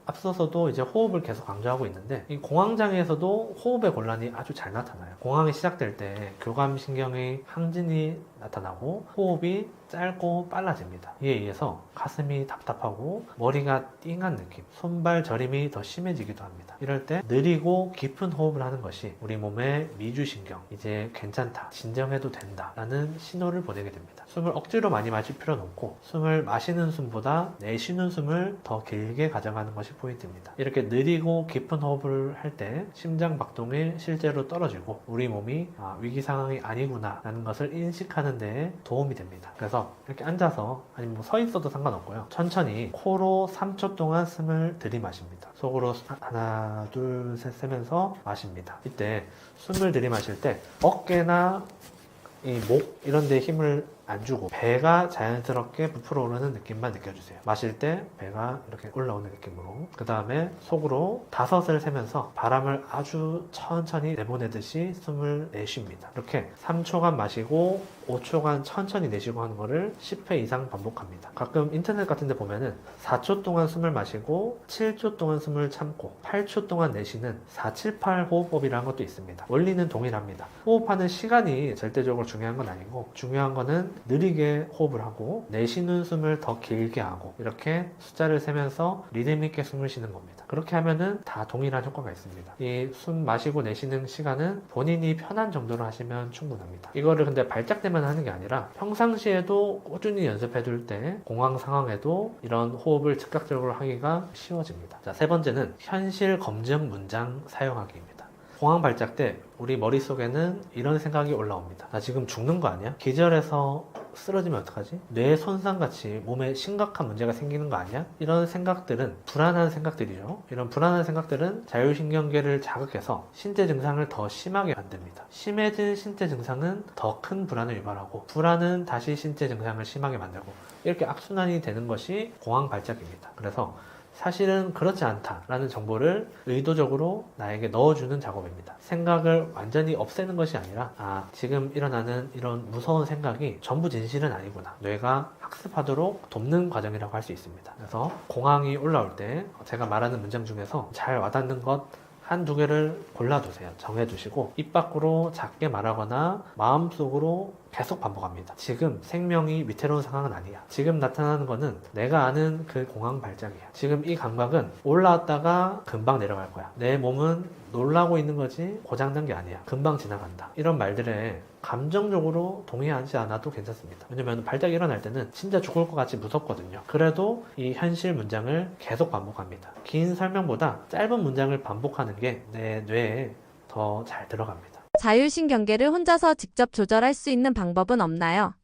앞서서도 이제 호흡을 계속 강조하고 있는데 이 공황장애에서도 호흡의 곤란이 아주 잘 나타나요. 공황이 시작될 때 교감신경의 항진이 나타나고 호흡이 짧고 빨라집니다. 이에 의해서 가슴이 답답하고 머리가 띵한 느낌, 손발 저림이 더 심해지기도 합니다. 이럴 때 느리고 깊은 호흡을 하는 것이 우리 몸의 미주신경, 이제 괜찮다, 진정해도 된다 라는 신호를 보내게 됩니다. 숨을 억지로 많이 마실 필요는 없고 숨을 마시는 숨보다 내쉬는 숨을 더 길게 가져가는 것이 포인트입니다. 이렇게 느리고 깊은 호흡을 할 때 심장 박동이 실제로 떨어지고 우리 몸이 위기 상황이 아니구나 라는 것을 인식하는 데 도움이 됩니다. 그래서 이렇게 앉아서 아니면 서 있어도 상관없고요. 천천히 코로 3초 동안 숨을 들이마십니다. 속으로 하나, 둘, 셋 세면서 마십니다. 이때 숨을 들이마실 때 어깨나 이 목 이런 데 힘을 안 주고 배가 자연스럽게 부풀어 오르는 느낌만 느껴주세요. 마실 때 배가 이렇게 올라오는 느낌으로. 그 다음에 속으로 5을 세면서 바람을 아주 천천히 내보내듯이 숨을 내쉽니다. 이렇게 3초간 마시고 5초간 천천히 내쉬고 하는 거를 10회 이상 반복합니다. 가끔 인터넷 같은 데 보면은 4초 동안 숨을 마시고 7초 동안 숨을 참고 8초 동안 내쉬는 478 호흡법이라는 것도 있습니다. 원리는 동일합니다. 호흡하는 시간이 절대적으로 중요한 건 아니고 중요한 거는 느리게 호흡을 하고 내쉬는 숨을 더 길게 하고 이렇게 숫자를 세면서 리듬 있게 숨을 쉬는 겁니다. 그렇게 하면은 다 동일한 효과가 있습니다. 이 숨 마시고 내쉬는 시간은 본인이 편한 정도로 하시면 충분합니다. 이거를 근데 발작 때만 하는 게 아니라 평상시에도 꾸준히 연습해 둘 때 공황 상황에도 이런 호흡을 즉각적으로 하기가 쉬워집니다. 자, 세 번째는 현실 검증 문장 사용하기입니다. 공황 발작 때 우리 머릿속에는 이런 생각이 올라옵니다. 나 지금 죽는 거 아니야? 기절해서 쓰러지면 어떡하지? 뇌 손상같이 몸에 심각한 문제가 생기는 거 아니야? 이런 생각들은 불안한 생각들이죠. 이런 불안한 생각들은 자율신경계를 자극해서 신체 증상을 더 심하게 만듭니다. 심해진 신체 증상은 더 큰 불안을 유발하고 불안은 다시 신체 증상을 심하게 만들고 이렇게 악순환이 되는 것이 공황 발작입니다. 그래서 사실은 그렇지 않다라는 정보를 의도적으로 나에게 넣어주는 작업입니다. 생각을 완전히 없애는 것이 아니라 지금 일어나는 이런 무서운 생각이 전부 진실은 아니구나. 뇌가 학습하도록 돕는 과정이라고 할 수 있습니다. 그래서 공황이 올라올 때 제가 말하는 문장 중에서 잘 와닿는 것 한두 개를 골라두세요. 정해두시고 입 밖으로 작게 말하거나 마음속으로 계속 반복합니다. 지금 생명이 위태로운 상황은 아니야. 지금 나타나는 거는 내가 아는 그 공황 발작이야. 지금 이 감각은 올라왔다가 금방 내려갈 거야. 내 몸은 놀라고 있는 거지 고장난 게 아니야. 금방 지나간다. 이런 말들에 감정적으로 동의하지 않아도 괜찮습니다. 왜냐면 발작이 일어날 때는 진짜 죽을 것 같이 무섭거든요. 그래도 이 현실 문장을 계속 반복합니다. 긴 설명보다 짧은 문장을 반복하는 게 내 뇌에 더 잘 들어갑니다. 자율신경계를 혼자서 직접 조절할 수 있는 방법은 없나요?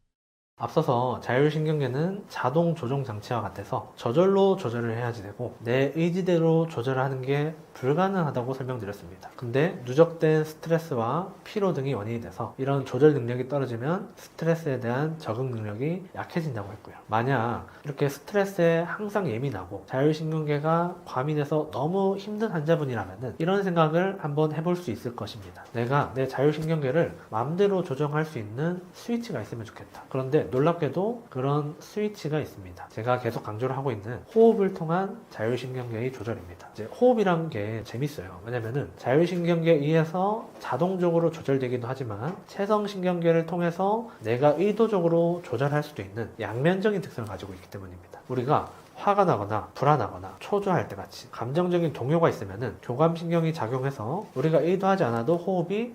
앞서서 자율신경계는 자동 조종 장치와 같아서 저절로 조절을 해야지 되고 내 의지대로 조절하는 게 불가능하다고 설명드렸습니다. 근데 누적된 스트레스와 피로 등이 원인이 돼서 이런 조절 능력이 떨어지면 스트레스에 대한 적응 능력이 약해진다고 했고요. 만약 이렇게 스트레스에 항상 예민하고 자율신경계가 과민해서 너무 힘든 환자분이라면 이런 생각을 한번 해볼 수 있을 것입니다. 내가 내 자율신경계를 마음대로 조정할 수 있는 스위치가 있으면 좋겠다. 그런데 놀랍게도 그런 스위치가 있습니다. 제가 계속 강조를 하고 있는 호흡을 통한 자율신경계의 조절입니다. 이제 호흡이란 게 재밌어요. 왜냐면은 자율신경계에 의해서 자동적으로 조절되기도 하지만 체성신경계를 통해서 내가 의도적으로 조절할 수도 있는 양면적인 특성을 가지고 있기 때문입니다. 우리가 화가 나거나 불안하거나 초조할 때 같이 감정적인 동요가 있으면은 교감신경이 작용해서 우리가 의도하지 않아도 호흡이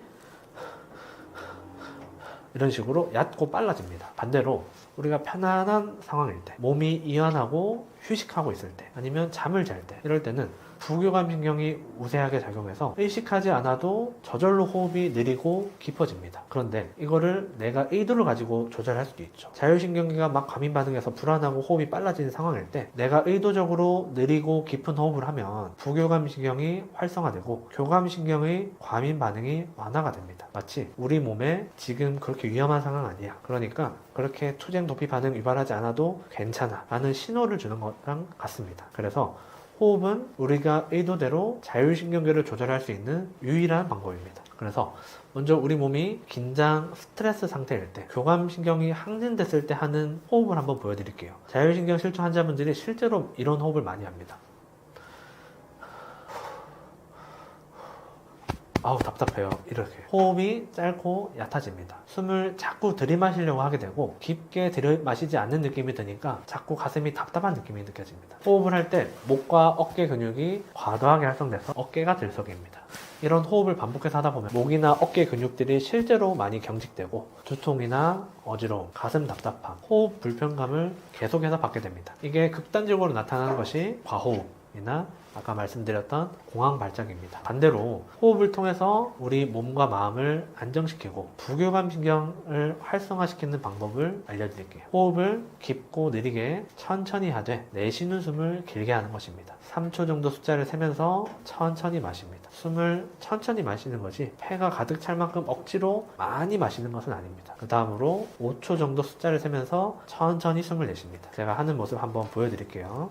이런 식으로 얕고 빨라집니다. 반대로 우리가 편안한 상황일 때, 몸이 이완하고 휴식하고 있을 때, 아니면 잠을 잘 때, 이럴 때는 부교감 신경이 우세하게 작용해서 의식하지 않아도 저절로 호흡이 느리고 깊어집니다. 그런데 이거를 내가 의도를 가지고 조절할 수도 있죠. 자율신경계가 막 과민 반응해서 불안하고 호흡이 빨라지는 상황일 때 내가 의도적으로 느리고 깊은 호흡을 하면 부교감 신경이 활성화되고 교감 신경의 과민 반응이 완화가 됩니다. 마치 우리 몸에 지금 그렇게 위험한 상황 아니야. 그러니까 그렇게 투쟁 도피 반응 유발하지 않아도 괜찮아 라는 신호를 주는 거랑 같습니다. 그래서 호흡은 우리가 의도대로 자율신경계를 조절할 수 있는 유일한 방법입니다. 그래서 먼저 우리 몸이 긴장, 스트레스 상태일 때, 교감신경이 항진됐을 때 하는 호흡을 한번 보여드릴게요. 자율신경 실조 환자분들이 실제로 이런 호흡을 많이 합니다. 아우 답답해요. 이렇게 호흡이 짧고 얕아집니다. 숨을 자꾸 들이마시려고 하게 되고 깊게 들이마시지 않는 느낌이 드니까 자꾸 가슴이 답답한 느낌이 느껴집니다. 호흡을 할 때 목과 어깨 근육이 과도하게 활성돼서 어깨가 들썩입니다. 이런 호흡을 반복해서 하다 보면 목이나 어깨 근육들이 실제로 많이 경직되고 두통이나 어지러움, 가슴 답답함, 호흡 불편감을 계속해서 받게 됩니다. 이게 극단적으로 나타나는 것이 과호흡이나 아까 말씀드렸던 공황 발작입니다. 반대로 호흡을 통해서 우리 몸과 마음을 안정시키고 부교감 신경을 활성화시키는 방법을 알려드릴게요. 호흡을 깊고 느리게 천천히 하되 내쉬는 숨을 길게 하는 것입니다. 3초 정도 숫자를 세면서 천천히 마십니다. 숨을 천천히 마시는 것이 폐가 가득 찰 만큼 억지로 많이 마시는 것은 아닙니다. 그 다음으로 5초 정도 숫자를 세면서 천천히 숨을 내쉽니다. 제가 하는 모습 한번 보여드릴게요.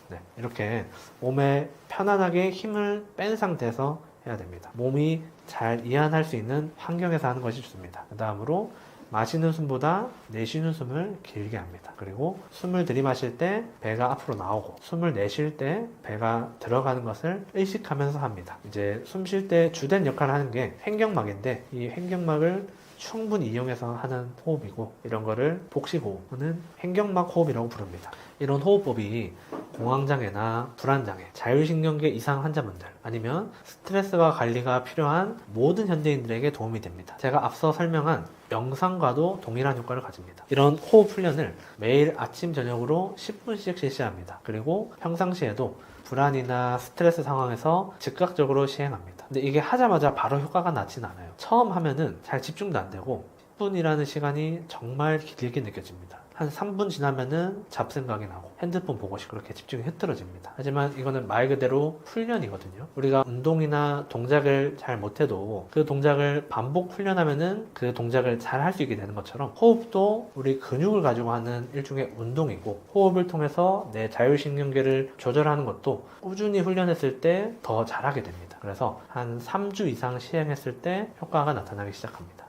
네, 이렇게 몸에 편안하게 힘을 뺀 상태에서 해야 됩니다. 몸이 잘 이완할 수 있는 환경에서 하는 것이 좋습니다. 그 다음으로 마시는 숨보다 내쉬는 숨을 길게 합니다. 그리고 숨을 들이마실 때 배가 앞으로 나오고 숨을 내쉴 때 배가 들어가는 것을 의식하면서 합니다. 이제 숨 쉴 때 주된 역할을 하는 게 횡격막인데 이 횡격막을 충분히 이용해서 하는 호흡이고 이런 거를 복식호흡 또는 횡격막 호흡이라고 부릅니다. 이런 호흡법이 공황장애나 불안장애, 자율신경계 이상 환자분들 아니면 스트레스와 관리가 필요한 모든 현대인들에게 도움이 됩니다. 제가 앞서 설명한 명상과도 동일한 효과를 가집니다. 이런 호흡 훈련을 매일 아침 저녁으로 10분씩 실시합니다. 그리고 평상시에도 불안이나 스트레스 상황에서 즉각적으로 시행합니다. 근데 이게 하자마자 바로 효과가 나진 않아요. 처음 하면은 잘 집중도 안 되고 10분이라는 시간이 정말 길게 느껴집니다. 한 3분 지나면은 잡생각이 나고 핸드폰 보고 싶고 그렇게 집중이 흐트러집니다. 하지만 이거는 말 그대로 훈련이거든요. 우리가 운동이나 동작을 잘 못해도 그 동작을 반복 훈련하면은 그 동작을 잘 할 수 있게 되는 것처럼 호흡도 우리 근육을 가지고 하는 일종의 운동이고 호흡을 통해서 내 자율신경계를 조절하는 것도 꾸준히 훈련했을 때 더 잘하게 됩니다. 그래서 한 3주 이상 시행했을 때 효과가 나타나기 시작합니다.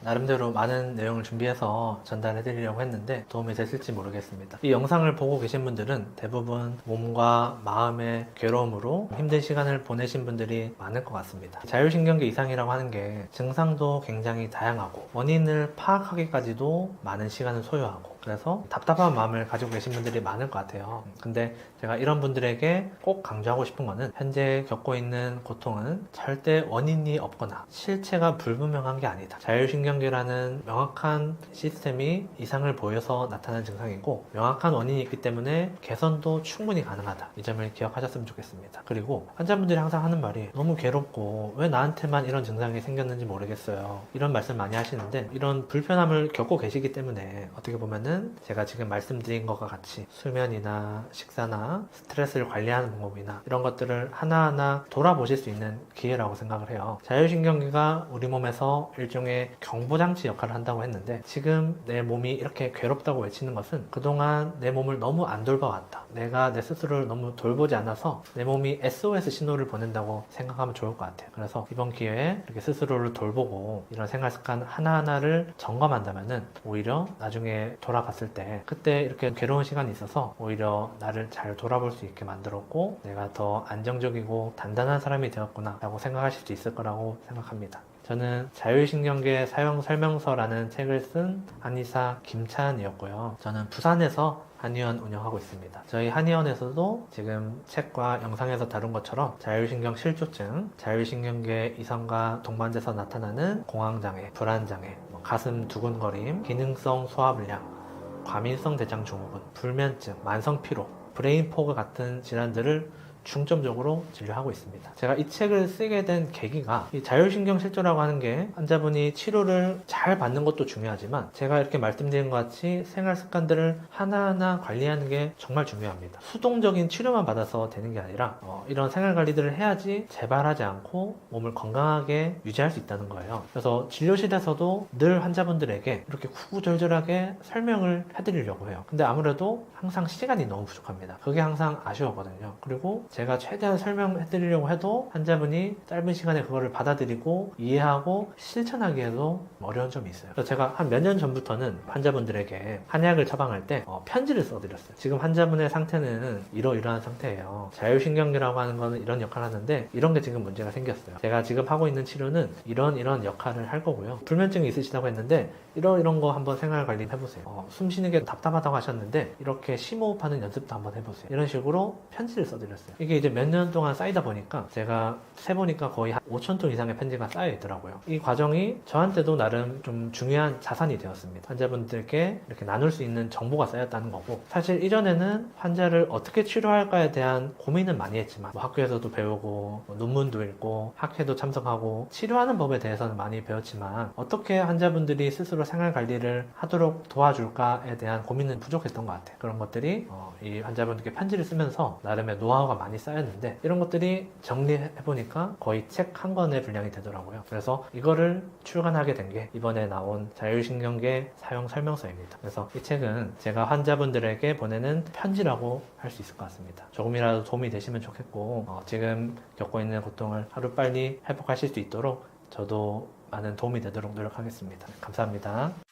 나름대로 많은 내용을 준비해서 전달해 드리려고 했는데 도움이 됐을지 모르겠습니다. 이 영상을 보고 계신 분들은 대부분 몸과 마음의 괴로움으로 힘든 시간을 보내신 분들이 많을 것 같습니다. 자율신경계 이상이라고 하는 게 증상도 굉장히 다양하고 원인을 파악하기까지도 많은 시간을 소요하고 그래서 답답한 마음을 가지고 계신 분들이 많을 것 같아요. 근데 제가 이런 분들에게 꼭 강조하고 싶은 거는 현재 겪고 있는 고통은 절대 원인이 없거나 실체가 불분명한 게 아니다. 자율신경계라는 명확한 시스템이 이상을 보여서 나타나는 증상이고 명확한 원인이 있기 때문에 개선도 충분히 가능하다. 이 점을 기억하셨으면 좋겠습니다. 그리고 환자분들이 항상 하는 말이 너무 괴롭고 왜 나한테만 이런 증상이 생겼는지 모르겠어요. 이런 말씀 많이 하시는데 이런 불편함을 겪고 계시기 때문에 어떻게 보면은 제가 지금 말씀드린 것과 같이 수면이나 식사나 스트레스를 관리하는 방법이나 이런 것들을 하나하나 돌아보실 수 있는 기회라고 생각을 해요. 자율신경계가 우리 몸에서 일종의 경보장치 역할을 한다고 했는데 지금 내 몸이 이렇게 괴롭다고 외치는 것은 그동안 내 몸을 너무 안 돌봐왔다. 내가 내 스스로를 너무 돌보지 않아서 내 몸이 SOS 신호를 보낸다고 생각하면 좋을 것 같아요. 그래서 이번 기회에 이렇게 스스로를 돌보고 이런 생활 습관 하나하나를 점검한다면은 오히려 나중에 돌아갔을 때 그때 이렇게 괴로운 시간이 있어서 오히려 나를 잘 돌아볼 수 있게 만들었고 내가 더 안정적이고 단단한 사람이 되었구나 라고 생각하실 수 있을 거라고 생각합니다. 저는 자율신경계 사용 설명서라는 책을 쓴 한의사 김찬이었고요. 저는 부산에서 한의원 운영하고 있습니다. 저희 한의원에서도 지금 책과 영상에서 다룬 것처럼 자율신경 실조증, 자율신경계 이상과 동반돼서 나타나는 공황장애, 불안장애, 가슴 두근거림, 기능성 소화불량, 과민성 대장 증후군, 불면증, 만성피로, 브레인포그 같은 질환들을 중점적으로 진료하고 있습니다. 제가 이 책을 쓰게 된 계기가 이 자율신경 실조라고 하는 게 환자분이 치료를 잘 받는 것도 중요하지만 제가 이렇게 말씀드린 것 같이 생활 습관들을 하나하나 관리하는 게 정말 중요합니다. 수동적인 치료만 받아서 되는 게 아니라 이런 생활 관리들을 해야지 재발하지 않고 몸을 건강하게 유지할 수 있다는 거예요. 그래서 진료실에서도 늘 환자분들에게 이렇게 구구절절하게 설명을 해드리려고 해요. 근데 아무래도 항상 시간이 너무 부족합니다. 그게 항상 아쉬웠거든요. 그리고 제가 최대한 설명해드리려고 해도 환자분이 짧은 시간에 그거를 받아들이고 이해하고 실천하기에도 어려운 점이 있어요. 그래서 제가 한 몇 년 전부터는 환자분들에게 한약을 처방할 때 편지를 써드렸어요. 지금 환자분의 상태는 이러이러한 상태예요. 자율신경계라고 하는 거는 이런 역할을 하는데 이런 게 지금 문제가 생겼어요. 제가 지금 하고 있는 치료는 이런 역할을 할 거고요. 불면증이 있으시다고 했는데 이런 거 한번 생활 관리 해보세요. 숨 쉬는 게 답답하다고 하셨는데 이렇게 심호흡하는 연습도 한번 해보세요. 이런 식으로 편지를 써드렸어요. 이게 이제 몇 년 동안 쌓이다 보니까 제가 세보니까 거의 한 5,000통 이상의 편지가 쌓여 있더라고요. 이 과정이 저한테도 나름 좀 중요한 자산이 되었습니다. 환자분들께 이렇게 나눌 수 있는 정보가 쌓였다는 거고, 사실 이전에는 환자를 어떻게 치료할까에 대한 고민은 많이 했지만 뭐 학교에서도 배우고 뭐 논문도 읽고 학회도 참석하고 치료하는 법에 대해서는 많이 배웠지만 어떻게 환자분들이 스스로 생활 관리를 하도록 도와줄까에 대한 고민은 부족했던 것 같아요. 그런 것들이 이 환자분들께 편지를 쓰면서 나름의 노하우가 많이 쌓였는데, 이런 것들이 정리해보니까 거의 책 한 권의 분량이 되더라고요. 그래서 이거를 출간하게 된 게 이번에 나온 자율신경계 사용 설명서입니다. 그래서 이 책은 제가 환자분들에게 보내는 편지라고 할 수 있을 것 같습니다. 조금이라도 도움이 되시면 좋겠고, 지금 겪고 있는 고통을 하루빨리 회복하실 수 있도록 저도 많은 도움이 되도록 노력하겠습니다. 감사합니다.